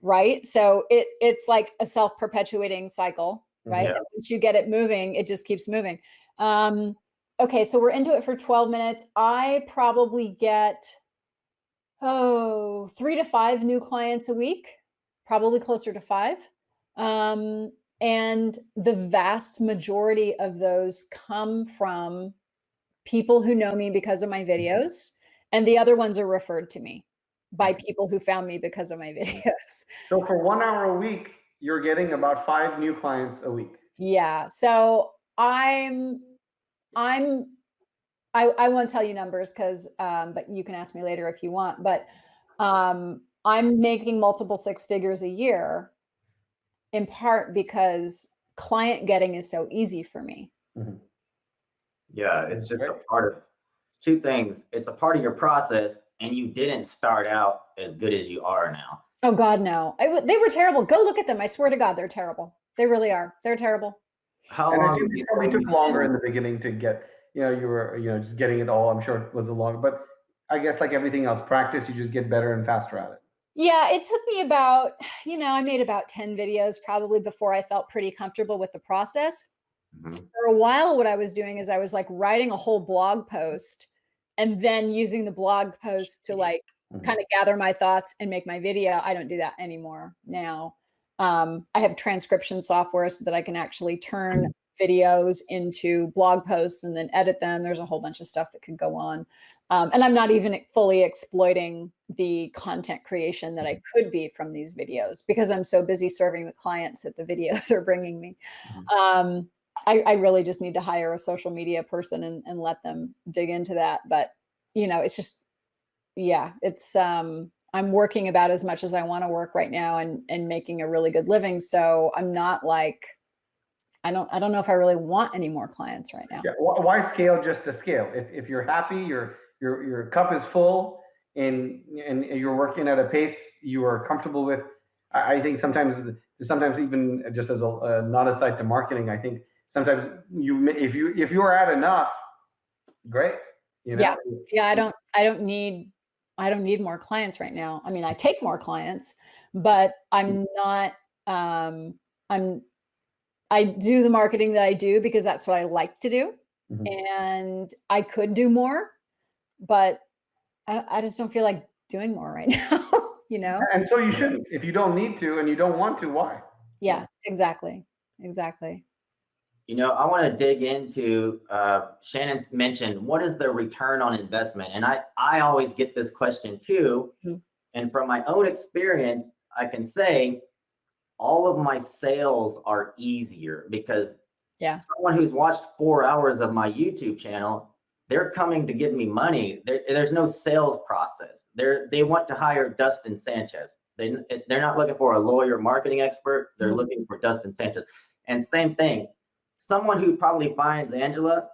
right? So it's like a self-perpetuating cycle, right? And once you get it moving, it just keeps moving. Okay, so we're into it for 12 minutes. I probably get 3 to 5 new clients a week, probably closer to 5. And the vast majority of those come from people who know me because of my videos, and the other ones are referred to me by people who found me because of my videos. So for 1 hour a week, you're getting about 5 new clients a week. Yeah. So I won't tell you numbers but you can ask me later if you want. But I'm making multiple 6 figures a year, in part because client getting is so easy for me. Yeah, it's just a part of 2 things. It's a part of your process, and you didn't start out as good as you are now. Oh God, no. They were terrible. Go look at them. I swear to God, they're terrible. They really are. They're terrible. How long? It probably took longer in the beginning to get, you were, just getting it all. I'm sure it was a long, but I guess like everything else, practice, you just get better and faster at it. Yeah, it took me about, I made about 10 videos probably before I felt pretty comfortable with the process. For a while, what I was doing is I was like writing a whole blog post and then using the blog post to like kind of gather my thoughts and make my video. I don't do that anymore now. I have transcription software so that I can actually turn videos into blog posts and then edit them. There's a whole bunch of stuff that could go on. And I'm not even fully exploiting the content creation that I could be from these videos because I'm so busy serving the clients that the videos are bringing me. I really just need to hire a social media person and let them dig into that. But, it's just, I'm working about as much as I want to work right now and making a really good living. So I'm not like, I don't know if I really want any more clients right now. Yeah. Why scale just to scale? If you're happy, your cup is full and you're working at a pace you are comfortable with. I think sometimes even just as not aside to marketing, I think sometimes if you are at enough, great. Yeah. I don't need more clients right now. I mean, I take more clients, but I'm not, I do the marketing that I do because that's what I like to do. And I could do more, but I just don't feel like doing more right now, you know? And so you shouldn't. If you don't need to and you don't want to, why? Yeah, exactly. Exactly. I want to dig into, Shannon mentioned, what is the return on investment? And I always get this question too. Mhm. And from my own experience, I can say all of my sales are easier because Yeah. someone who's watched 4 hours of my YouTube channel, they're coming to give me money. There's no sales process. They want to hire Dustin Sanchez. They're not looking for a lawyer marketing expert. They're looking for Dustin Sanchez. And same thing, someone who probably finds Angela,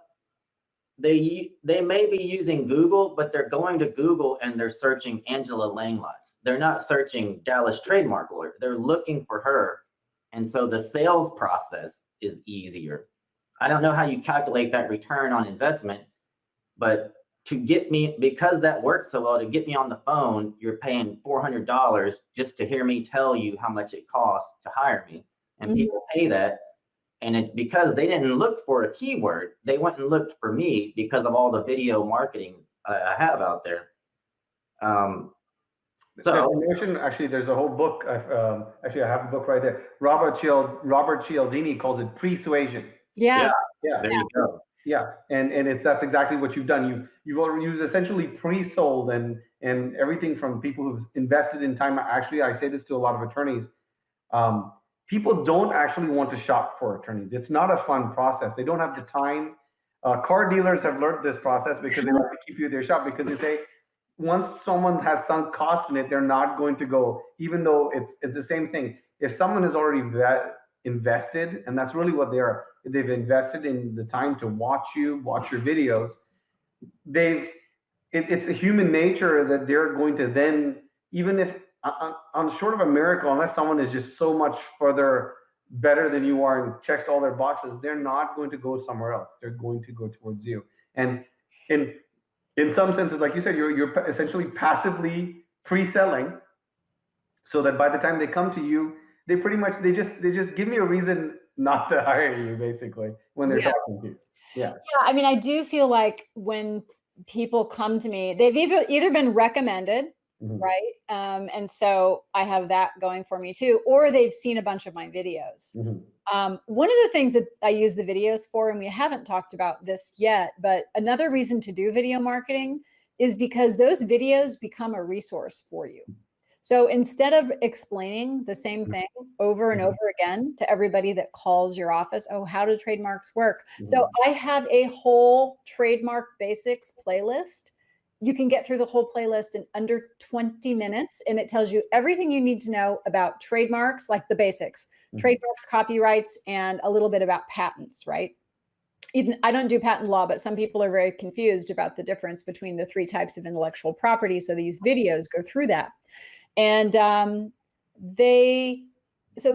they may be using Google, but they're going to Google and they're searching Angela Langlotz. They're not searching Dallas trademark lawyer. They're looking for her. And so the sales process is easier. I don't know how you calculate that return on investment, but to get me, because that works so well, to get me on the phone, you're paying $400 just to hear me tell you how much it costs to hire me. And people pay that. And it's because they didn't look for a keyword. They went and looked for me because of all the video marketing I have out there. Actually, there's a whole book. Actually, I have a book right there. Robert Cialdini calls it persuasion. Yeah. Yeah. There you go. Yeah, and that's exactly what you've done. You've essentially pre-sold and everything from people who've invested in time. Actually, I say this to a lot of attorneys. People don't actually want to shop for attorneys. It's not a fun process. They don't have the time. Car dealers have learned this process because they like to keep you at their shop because they say once someone has sunk cost in it, they're not going to go, even though it's the same thing. If someone is already invested, and that's really what they've invested in the time to watch your videos, it's a human nature that they're going to then, even if on short of a miracle, unless someone is just so much further better than you are and checks all their boxes, they're not going to go somewhere else. They're going to go towards you. And in some senses, like you said, you're essentially passively pre-selling, so that by the time they come to you, they just give me a reason not to hire you, basically, when they're talking to you. Yeah. I mean, I do feel like when people come to me, they've either been recommended, right? And so I have that going for me too, or they've seen a bunch of my videos. One of the things that I use the videos for, and we haven't talked about this yet, but another reason to do video marketing is because those videos become a resource for you. So instead of explaining the same thing over and over again to everybody that calls your office, oh, how do trademarks work? So I have a whole trademark basics playlist. You can get through the whole playlist in under 20 minutes, and it tells you everything you need to know about trademarks, like the basics, trademarks, copyrights, and a little bit about patents, right? Even I don't do patent law, but some people are very confused about the difference between the 3 types of intellectual property. So these videos go through that. And so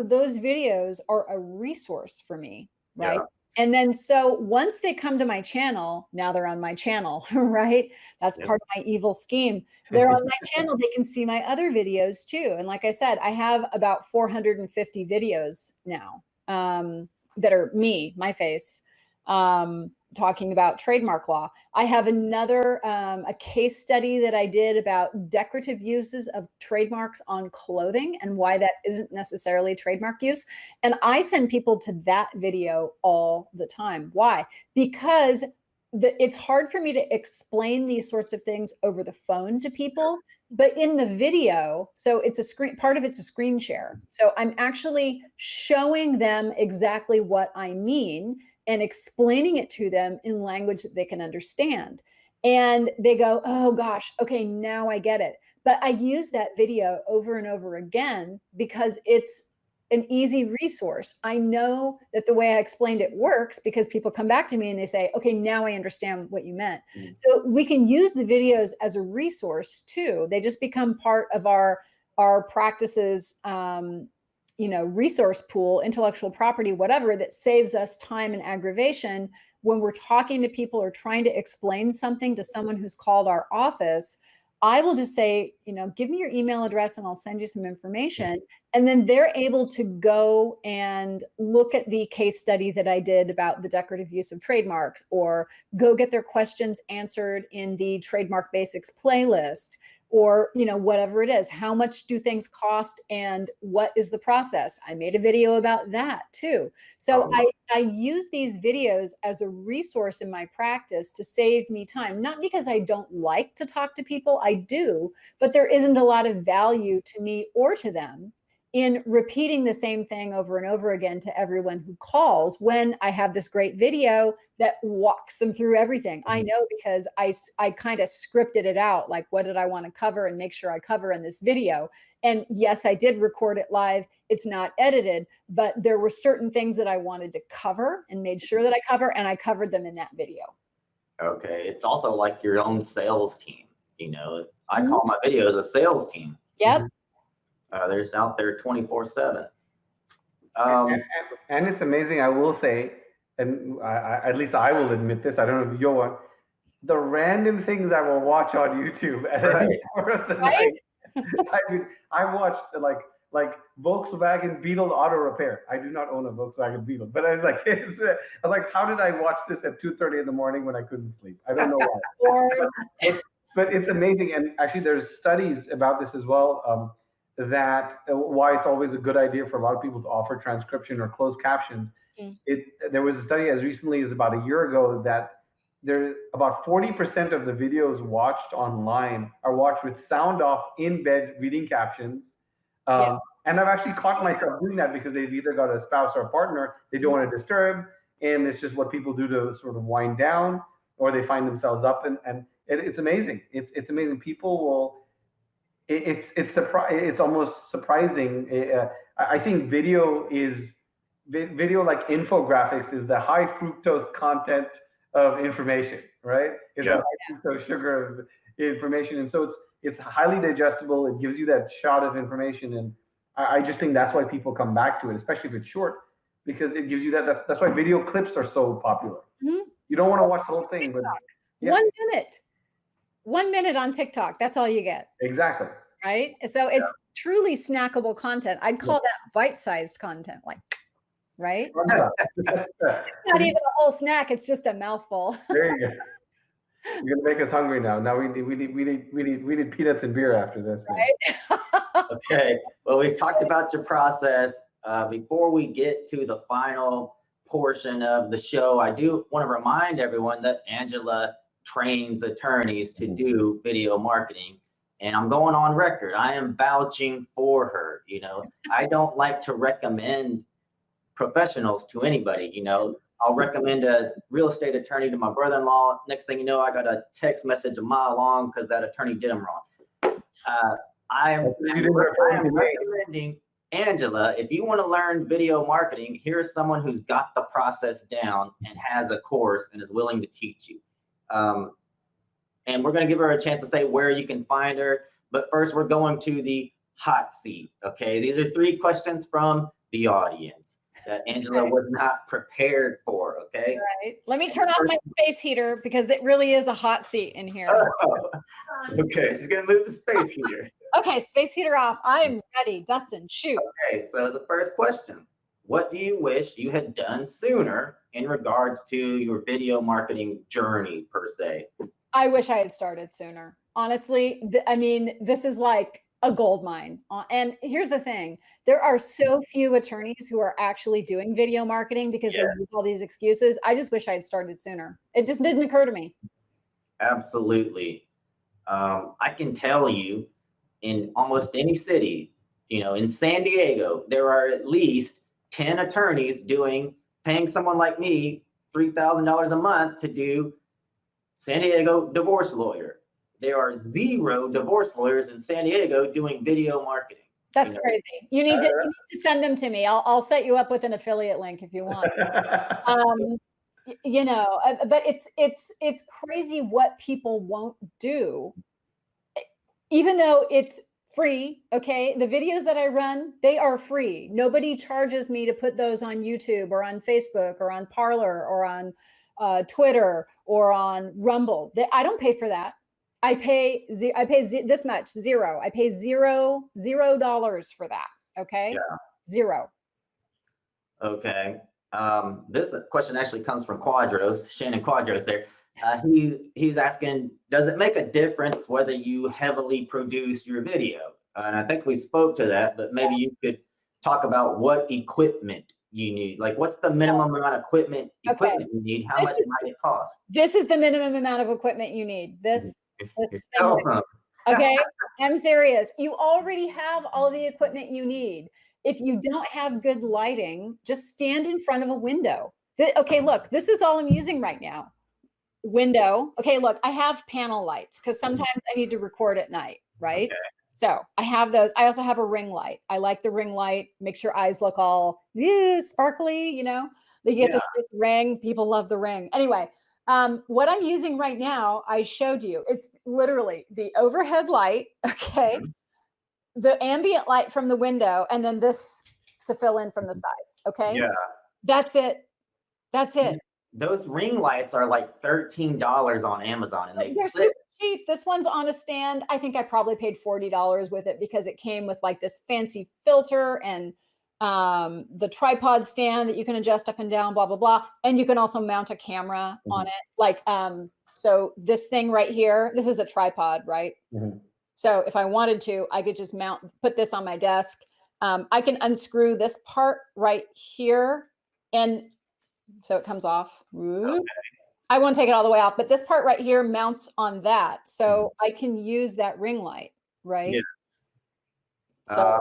those videos are a resource for me, right? Yeah. And then so once they come to my channel, now they're on my channel, right? That's part of my evil scheme. They're on my channel, they can see my other videos too. And like I said, I have about 450 videos now that are me, my face, talking about trademark law. I have another, a case study that I did about decorative uses of trademarks on clothing and why that isn't necessarily trademark use. And I send people to that video all the time. Why? Because it's hard for me to explain these sorts of things over the phone to people, but in the video, so it's a screen, part of it's a screen share. So I'm actually showing them exactly what I mean and explaining it to them in language that they can understand. And they go, oh gosh, okay, now I get it. But I use that video over and over again because it's an easy resource. I know that the way I explained it works because people come back to me and they say, okay, now I understand what you meant. So we can use the videos as a resource too. They just become part of our practices, resource pool, intellectual property, whatever, that saves us time and aggravation when we're talking to people or trying to explain something to someone who's called our office. I will just say, give me your email address and I'll send you some information. And then they're able to go and look at the case study that I did about the decorative use of trademarks, or go get their questions answered in the Trademark Basics playlist, or whatever it is. How much do things cost and what is the process? I made a video about that too. So I use these videos as a resource in my practice to save me time, not because I don't like to talk to people, I do, but there isn't a lot of value to me or to them in repeating the same thing over and over again to everyone who calls, when I have this great video that walks them through everything. I know, because I kind of scripted it out, like, what did I want to cover and make sure I cover in this video. And yes, I did record it live. It's not edited, but there were certain things that I wanted to cover and made sure that I cover, and I covered them in that video. Okay. It's also like your own sales team. I call my videos a sales team. Yep. They're just out there 24/7. And it's amazing, I will say, and at least I will admit this, I don't know if you'll want, the random things I will watch on YouTube at any hour of the night. I mean, I watched like Volkswagen Beetle auto repair. I do not own a Volkswagen Beetle, but I was like, how did I watch this at 2:30 in the morning when I couldn't sleep? I don't know why. But it's amazing, and actually, there's studies about this as well. That why it's always a good idea for a lot of people to offer transcription or closed captions. There was a study as recently as about a year ago that there about 40% of the videos watched online are watched with sound off in bed reading captions. And I've actually caught myself doing that because they've either got a spouse or a partner they don't want to disturb, and it's just what people do to sort of wind down, or they find themselves up, and it's amazing. It's amazing. People will. It's almost surprising. I think video like infographics is the high fructose content of information, right? It's the high fructose sugar of information, and so it's highly digestible. It gives you that shot of information, and I just think that's why people come back to it, especially if it's short, because it gives you that. That's why video clips are so popular. You don't want to watch the whole thing, but 1 minute. 1 minute on TikTok. That's all you get. Exactly. Right. So it's truly snackable content. I'd call that bite-sized content, right? It's not even a whole snack. It's just a mouthful. There you go. You're gonna make us hungry now. Now we need peanuts and beer after this. Right? Okay. Well, we've talked about your process. Before we get to the final portion of the show, I do want to remind everyone that Angela trains attorneys to do video marketing. And I'm going on record. I am vouching for her. I don't like to recommend professionals to anybody. I'll recommend a real estate attorney to my brother-in-law. Next thing you know, I got a text message a mile long because that attorney did him wrong. I am recommending Angela. If you want to learn video marketing, here's someone who's got the process down and has a course and is willing to teach you. And we're going to give her a chance to say where you can find her. But first, we're going to the hot seat. Okay. These are 3 questions from the audience that Angela was not prepared for. Okay. Right. Let me turn off my space heater because it really is a hot seat in here. Oh, okay. She's going to move the space heater. Okay. Space heater off. I am ready. Dustin, shoot. Okay. So the first question, what do you wish you had done sooner in regards to your video marketing journey per se? I wish I had started sooner. Honestly, I mean, this is like a gold mine. And here's the thing. There are so few attorneys who are actually doing video marketing because they use all these excuses. I just wish I had started sooner. It just didn't occur to me. Absolutely. I can tell you in almost any city, in San Diego, there are at least 10 attorneys paying someone like me $3,000 a month to do San Diego divorce lawyer. There are 0 divorce lawyers in San Diego doing video marketing. That's crazy. You need to send them to me. I'll set you up with an affiliate link if you want. But it's crazy what people won't do, even though it's free. Okay. The videos that I run, they are free. Nobody charges me to put those on YouTube or on Facebook or on Parler or on Twitter or on Rumble. I don't pay for that. I pay this much, zero. I pay $0 for that. Okay. Yeah. Zero. Okay. This question actually comes from Quadros, Shannon Quadros there. He's asking, does it make a difference whether you heavily produce your video? And I think we spoke to that, but maybe you could talk about what equipment you need. Like, what's the minimum amount of equipment you need? How much might it cost? This is the minimum amount of equipment you need. This Oh. okay, I'm serious. You already have all the equipment you need. If you don't have good lighting, just stand in front of a window. Okay, look, this is all I'm using right now. Window. Okay, look, I have panel lights because sometimes I need to record at night, right? Okay. So I have those. I also have a ring light. I like the ring light. Makes your eyes look all sparkly, you know. They get this ring. People love the ring. Anyway, what I'm using right now, I showed you. It's literally the overhead light, okay, the ambient light from the window, and then this to fill in from the side, okay? Yeah. That's it. That's it. Those ring lights are like $13 on Amazon, and they're super cheap. This one's on a stand. I think I probably paid $40 with it because it came with like this fancy filter and the tripod stand that you can adjust up and down, blah, blah, blah. And you can also mount a camera on it. Like, so this thing right here, this is the tripod, right? So if I wanted to, I could just put this on my desk. I can unscrew this part right here. And so it comes off. Okay. I won't take it all the way off, but this part right here mounts on that. So I can use that ring light, right? Yes. So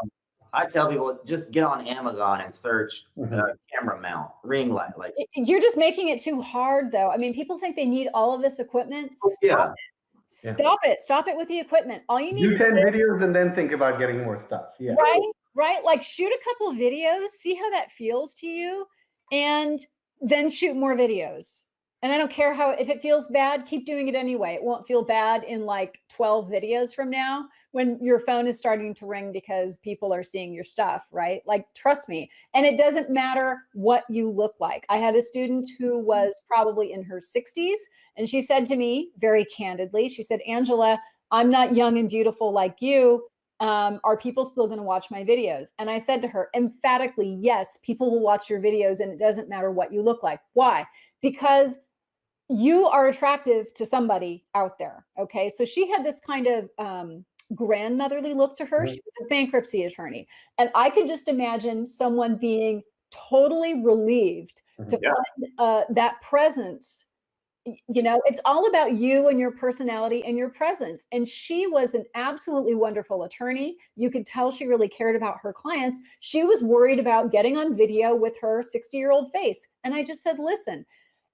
I tell people, just get on Amazon and search camera mount, ring light. Like, you're just making it too hard though. I mean, people think they need all of this equipment. Stop it. Stop it with the equipment. All you need do 10 videos and then think about getting more stuff. Yeah. Right. Like shoot a couple videos, see how that feels to you, and then shoot more videos. And I don't care if it feels bad, keep doing it anyway. It won't feel bad in like 12 videos from now when your phone is starting to ring because people are seeing your stuff, right? Like, trust me. And it doesn't matter what you look like. I had a student who was probably in her 60s, and she said to me very candidly, she said, Angela, I'm not young and beautiful like you. Are people still going to watch my videos? And I said to her emphatically, yes, people will watch your videos, and it doesn't matter what you look like. Why? Because you are attractive to somebody out there. Okay. So she had this kind of grandmotherly look to her. She was a bankruptcy attorney. And I could just imagine someone being totally relieved to find that presence. You know, it's all about you and your personality and your presence. And she was an absolutely wonderful attorney. You could tell she really cared about her clients. She was worried about getting on video with her 60-year-old face. And I just said, listen,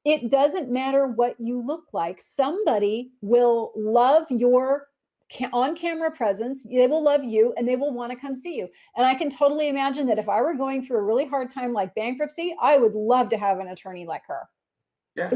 it doesn't matter what you look like. Somebody will love your on-camera presence. They will love you and they will want to come see you. And I can totally imagine that if I were going through a really hard time like bankruptcy, I would love to have an attorney like her. Yeah.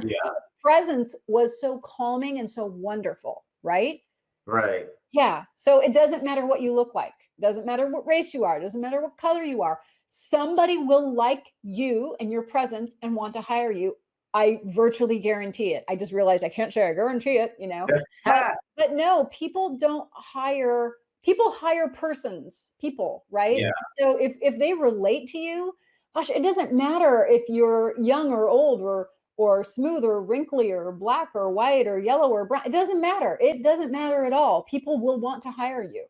Presence was so calming and so wonderful, right? Right. Yeah. So it doesn't matter what you look like. Doesn't matter what race you are. Doesn't matter what color you are. Somebody will like you and your presence and want to hire you. I virtually guarantee it. I just realized I can't say I guarantee it, you know. But no, people hire people, right? Yeah. So if they relate to you, gosh, it doesn't matter if you're young or old or smooth or wrinkly or black or white or yellow or brown. It doesn't matter. It doesn't matter at all. People will want to hire you.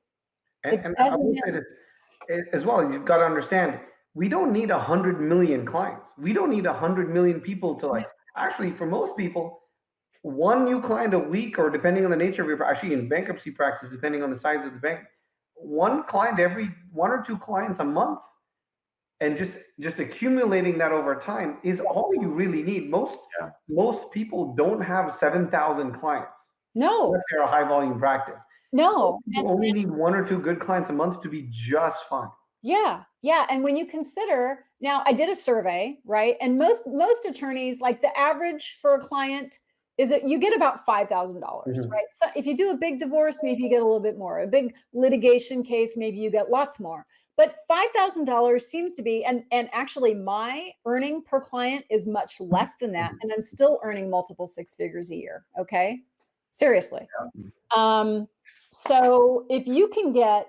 And I will say this as well. You've got to understand, we don't need 100 million clients. We don't need 100 million people to actually, for most people, one new client a week, or depending on the nature of actually in bankruptcy practice, depending on the size of the bank, one client every 1 or 2 clients a month. And just accumulating that over time is all you really need. Most people don't have 7,000 clients. No. Unless they're a high volume practice. No. You only need 1 or 2 good clients a month to be just fine. Yeah. Yeah. And when you consider, now I did a survey, right? And most attorneys, like the average for a client is that you get about $5,000, right? So if you do a big divorce, maybe you get a little bit more. A big litigation case, maybe you get lots more. But $5,000 seems to be, and actually my earning per client is much less than that. And I'm still earning multiple 6 figures a year. Okay. Seriously. So if you can get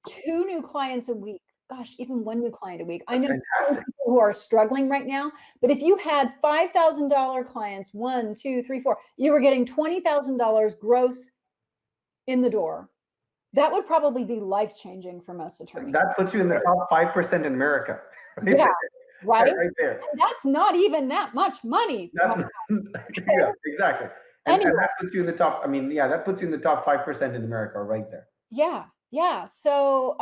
2 new clients a week, gosh, even 1 new client a week. I know some people who are struggling right now, but if you had $5,000 clients, 1, 2, 3, 4, you were getting $20,000 gross in the door. That would probably be life-changing for most attorneys. That puts you in the top 5% in America. Right Yeah, there. right? Right there. And that's not even that much money. Yeah, exactly. And Anyway. that puts you in the top, I mean, yeah, that puts you in the top 5% in America right there. Yeah, yeah. So,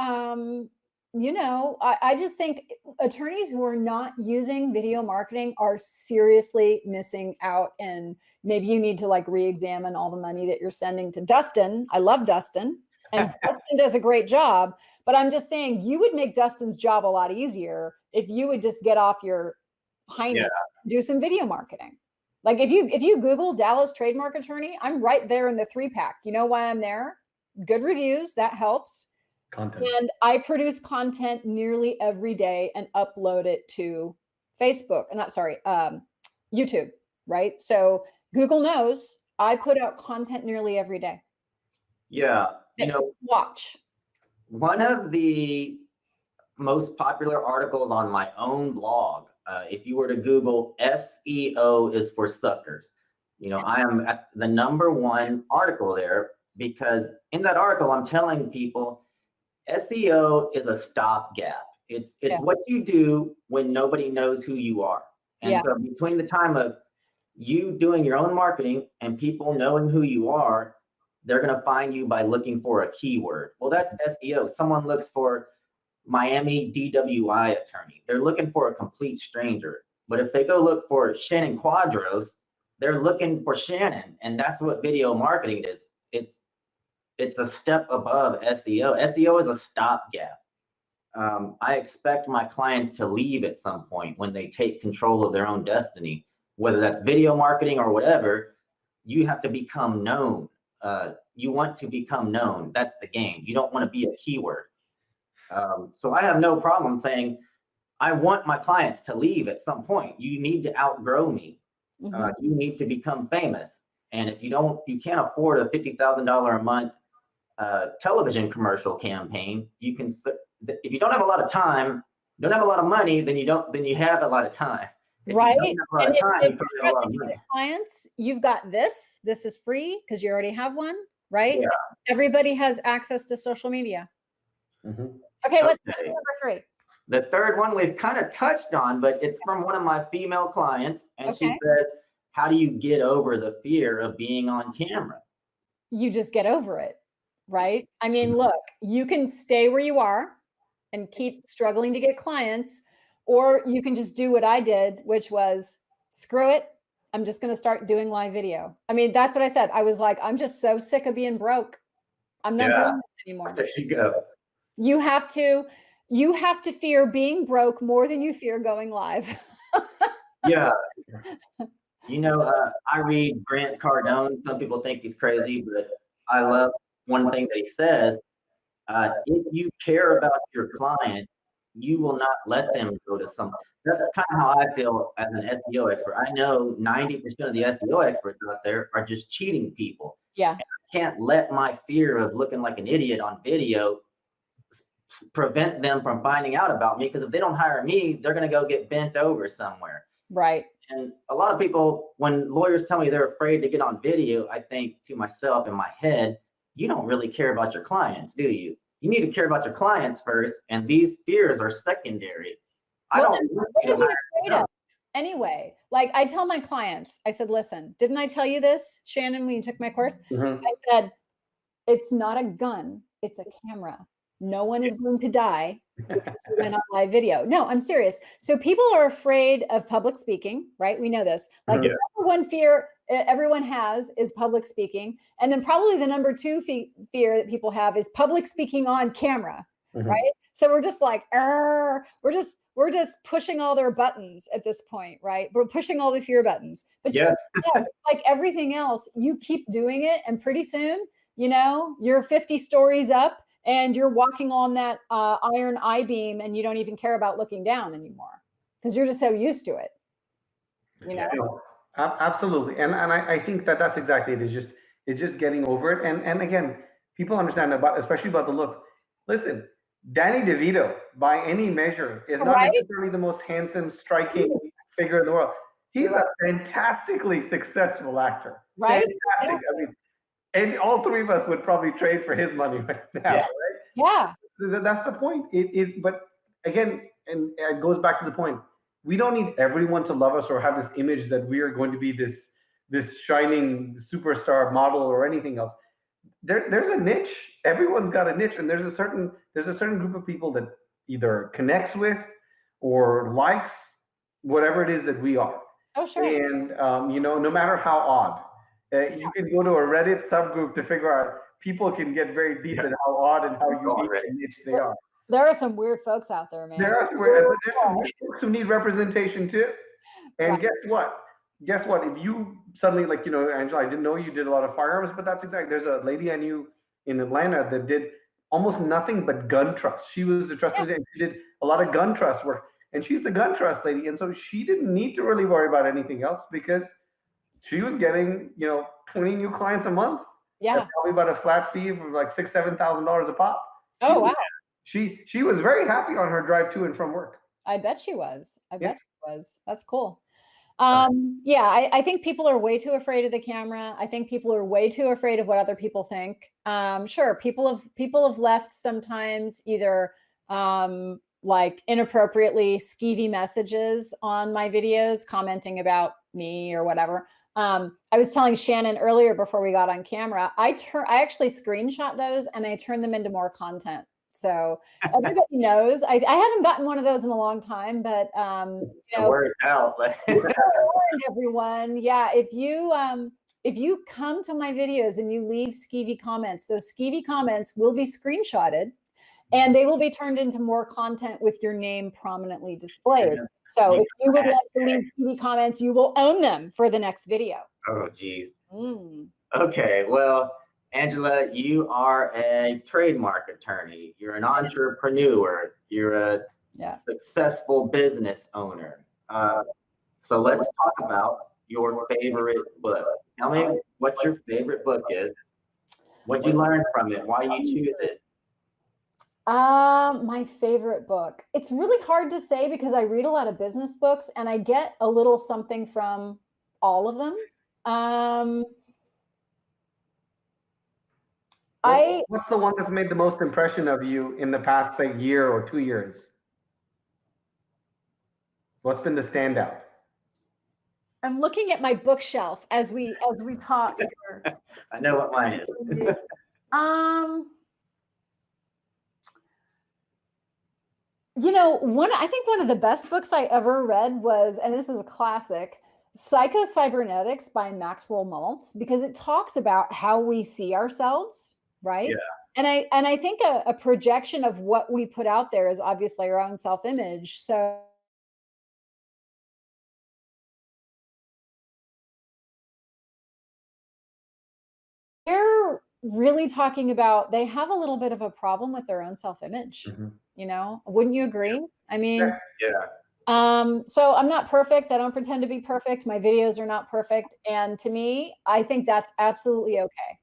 you know, I just think attorneys who are not using video marketing are seriously missing out. And maybe you need to like re-examine all the money that you're sending to Dustin. I love Dustin, and Dustin does a great job. But I'm just saying, you would make Dustin's job a lot easier if you would just get off your hind end, do some video marketing. Like if you Google Dallas trademark attorney, I'm right there in the 3-pack. You know why I'm there? Good reviews, that helps. Content. And I produce content nearly every day and upload it to Facebook, YouTube, right? So Google knows I put out content nearly every day. Yeah, you know, watch. One of the most popular articles on my own blog, if you were to Google SEO is for suckers, you know, I am at the #1 article there, because in that article, I'm telling people SEO is a stopgap. It's what you do when nobody knows who you are. And so between the time of you doing your own marketing and people knowing who you are, they're going to find you by looking for a keyword. Well, that's SEO. Someone looks for Miami DWI attorney. They're looking for a complete stranger. But if they go look for Shannon Quadros, they're looking for Shannon. And that's what video marketing is. It's a step above SEO. SEO is a stopgap. I expect my clients to leave at some point when they take control of their own destiny, whether that's video marketing or whatever. You have to become known. You want to become known. That's the game. You don't want to be a keyword. So I have no problem saying, I want my clients to leave at some point. You need to outgrow me. You need to become famous. And if you can't afford a $50,000 a month television commercial campaign, you can, if you don't have a lot of time, don't have a lot of money, then you have a lot of time. Right. And if you're struggling to get clients, you've got this. This is free because you already have one, right? Yeah. Everybody has access to social media. Okay, what's number 3? The third one we've kind of touched on, but it's from one of my female clients, and she says, how do you get over the fear of being on camera? You just get over it, right? I mean, look, you can stay where you are and keep struggling to get clients, or you can just do what I did, which was, screw it, I'm just going to start doing live video. I mean, that's what I said. I was like, I'm just so sick of being broke. I'm not doing this anymore. There you go. You have to fear being broke more than you fear going live. Yeah. You know, I read Grant Cardone. Some people think he's crazy, but I love one thing that he says. If you care about your client, you will not let them go to some. That's kind of how I feel as an SEO expert. I know 90% of the SEO experts out there are just cheating people. Yeah. And I can't let my fear of looking like an idiot on video prevent them from finding out about me, because if they don't hire me, they're going to go get bent over somewhere. Right. And a lot of people, when lawyers tell me they're afraid to get on video, I think to myself in my head, you don't really care about your clients, do you? You need to care about your clients first, and these fears are secondary. What are you afraid of? Anyway, like I tell my clients, I said, listen, didn't I tell you this, Shannon, when you took my course? I said, it's not a gun, it's a camera. No one is going to die because you went on live video. No, I'm serious. So people are afraid of public speaking, right? We know this. Like the number one fear everyone has is public speaking. And then probably the number 2 fear that people have is public speaking on camera, right? So we're just like, we're just pushing all their buttons at this point, right? We're pushing all the fear buttons. But like everything else, you keep doing it, and pretty soon, you know, you're 50 stories up and you're walking on that iron I-beam, and you don't even care about looking down anymore because you're just so used to it. You know? Absolutely, and I think that that's exactly it. It's just getting over it, and again, people understand about, especially about the looks. Listen, Danny DeVito, by any measure, is not Right? necessarily the most handsome, striking figure in the world. He's You're a right. fantastically successful actor. Right? Fantastic. I mean, and all three of us would probably trade for his money right now, Yeah. right? Yeah. That's the point. It is, but again, and it goes back to the point. We don't need everyone to love us or have this image that we are going to be this shining superstar model or anything else. There's a niche. Everyone's got a niche, and there's a certain group of people that either connects with or likes whatever it is that we are. Oh, sure. And you know, no matter how odd, you can go to a Reddit subgroup to figure out. People can get very deep Yeah. in how odd and how Go unique already. and niche they are. There are some weird folks out there, man. There's some folks who need representation too. And Right. guess what? Guess what? If you suddenly, like, you know, Angela, I didn't know you did a lot of firearms, but that's exactly. There's a lady I knew in Atlanta that did almost nothing but gun trust. She was a trust Yeah. lady, and she did a lot of gun trust work. And she's the gun trust lady, and so she didn't need to really worry about anything else because she was getting, you know, 20 new clients a month. Yeah. That's probably about a flat fee of like $6,000-7,000 a pop. She Oh, was wow. she was very happy on her drive to and from work. I bet she was. I Yeah. bet she was. That's cool. Yeah, I think people are way too afraid of the camera. I think people are way too afraid of what other people think. Sure, people have left sometimes either like inappropriately skeevy messages on my videos, commenting about me or whatever. I was telling Shannon earlier before we got on camera, I actually screenshot those and I turn them into more content. So everybody knows. I haven't gotten one of those in a long time, but you The know, word's out. Like, warned everyone. Yeah, if you come to my videos and you leave skeevy comments, those skeevy comments will be screenshotted and they will be turned into more content with your name prominently displayed. So if you would like to leave skeevy comments, you will own them for the next video. oh, geez. Mm. Okay, well, Angela, you are a trademark attorney. You're an entrepreneur. You're a Yeah. successful business owner. So let's talk about your favorite book. Tell me what your favorite book is. What you learned from it? Why you choose it? My favorite book. It's really hard to say because I read a lot of business books and I get a little something from all of them. What's the one that's made the most impression of you in the past, say, year or 2 years? What's been the standout? I'm looking at my bookshelf as we talk here. I know what mine is. You know, I think one of the best books I ever read was, and this is a classic, Psycho-Cybernetics by Maxwell Maltz, because it talks about how we see ourselves, right? Yeah. And I think a projection of what we put out there is obviously our own self-image. So they're really talking about, they have a little bit of a problem with their own self-image. You know, wouldn't you agree? I mean, Yeah. so I'm not perfect. I don't pretend to be perfect. My videos are not perfect. And to me, I think that's absolutely okay.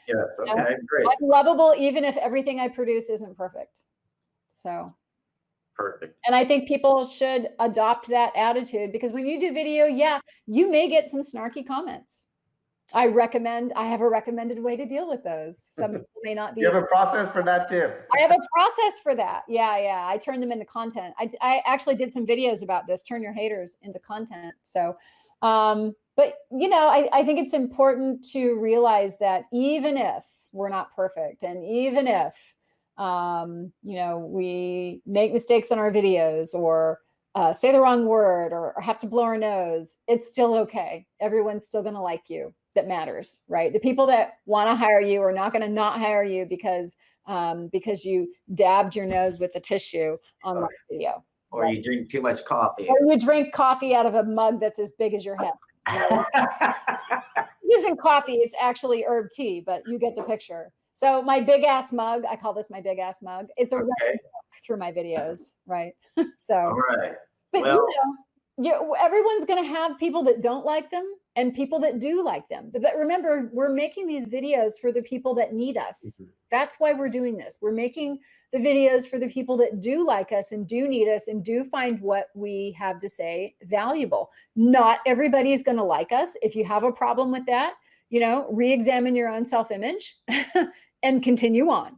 Yes. Okay. Great. I'm lovable even if everything I produce isn't perfect. So Perfect. and I think people should adopt that attitude because when you do video, yeah, you may get some snarky comments. I have a recommended way to deal with those. Some people may not be. You have a process for that too. I have a process for that. Yeah. I turn them into content. I actually did some videos about this, turn your haters into content. So, but you know, I think it's important to realize that even if we're not perfect and even if, you know, we make mistakes on our videos or say the wrong word or have to blow our nose, it's still okay. Everyone's still going to like you. That matters, right? The people that want to hire you are not going to not hire you because you dabbed your nose with the tissue on my video. Or you drink too much coffee. Or you drink coffee out of a mug that's as big as your head. This isn't coffee, it's actually herb tea, but you get the picture. So my big ass mug, I call this my big ass mug. It's a running joke through my videos, right? So All right. but Well, you know, everyone's going to have people that don't like them and people that do like them. But remember, we're making these videos for the people that need us. That's why we're doing this. We're making the videos for the people that do like us and do need us and do find what we have to say valuable. Not everybody is going to like us. If you have a problem with that, re-examine your own self-image and continue on.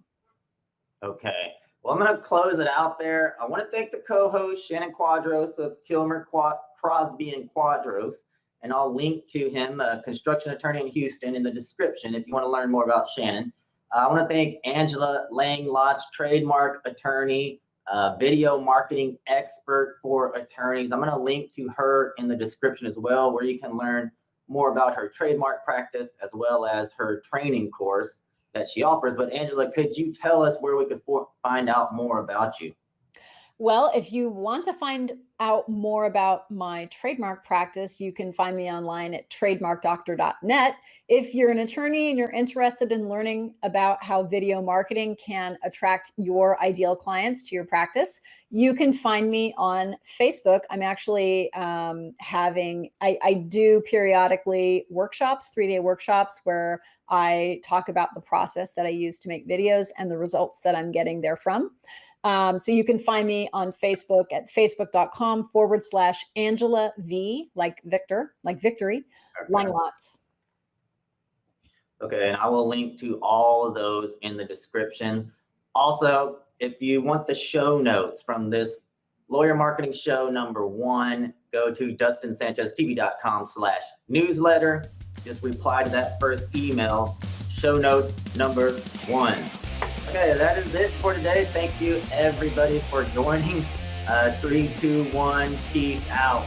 Okay. Well, I'm going to close it out there. I want to thank the co-host, Shannon Quadros of Kilmer, Crosby and Quadros, and I'll link to him, a construction attorney in Houston, in the description if you want to learn more about Shannon. I want to thank Angela Langlotz, trademark attorney, video marketing expert for attorneys. I'm going to link to her in the description as well, where you can learn more about her trademark practice as well as her training course that she offers. But Angela, could you tell us where we could find out more about you? Well, if you want to find out more about my trademark practice, you can find me online at trademarkdoctor.net. If you're an attorney and you're interested in learning about how video marketing can attract your ideal clients to your practice, you can find me on Facebook. I'm actually I do periodically workshops, 3-day workshops, where I talk about the process that I use to make videos and the results that I'm getting therefrom. So you can find me on Facebook at facebook.com/Angela V, like Victor, like victory, Langlotz. Okay, and I will link to all of those in the description. Also, if you want the show notes from this Lawyer Marketing Show #1, go to DustinSanchezTV.com/newsletter. Just reply to that first email, show notes #1. Okay, that is it for today. Thank you everybody for joining. 3, 2, 1, peace out.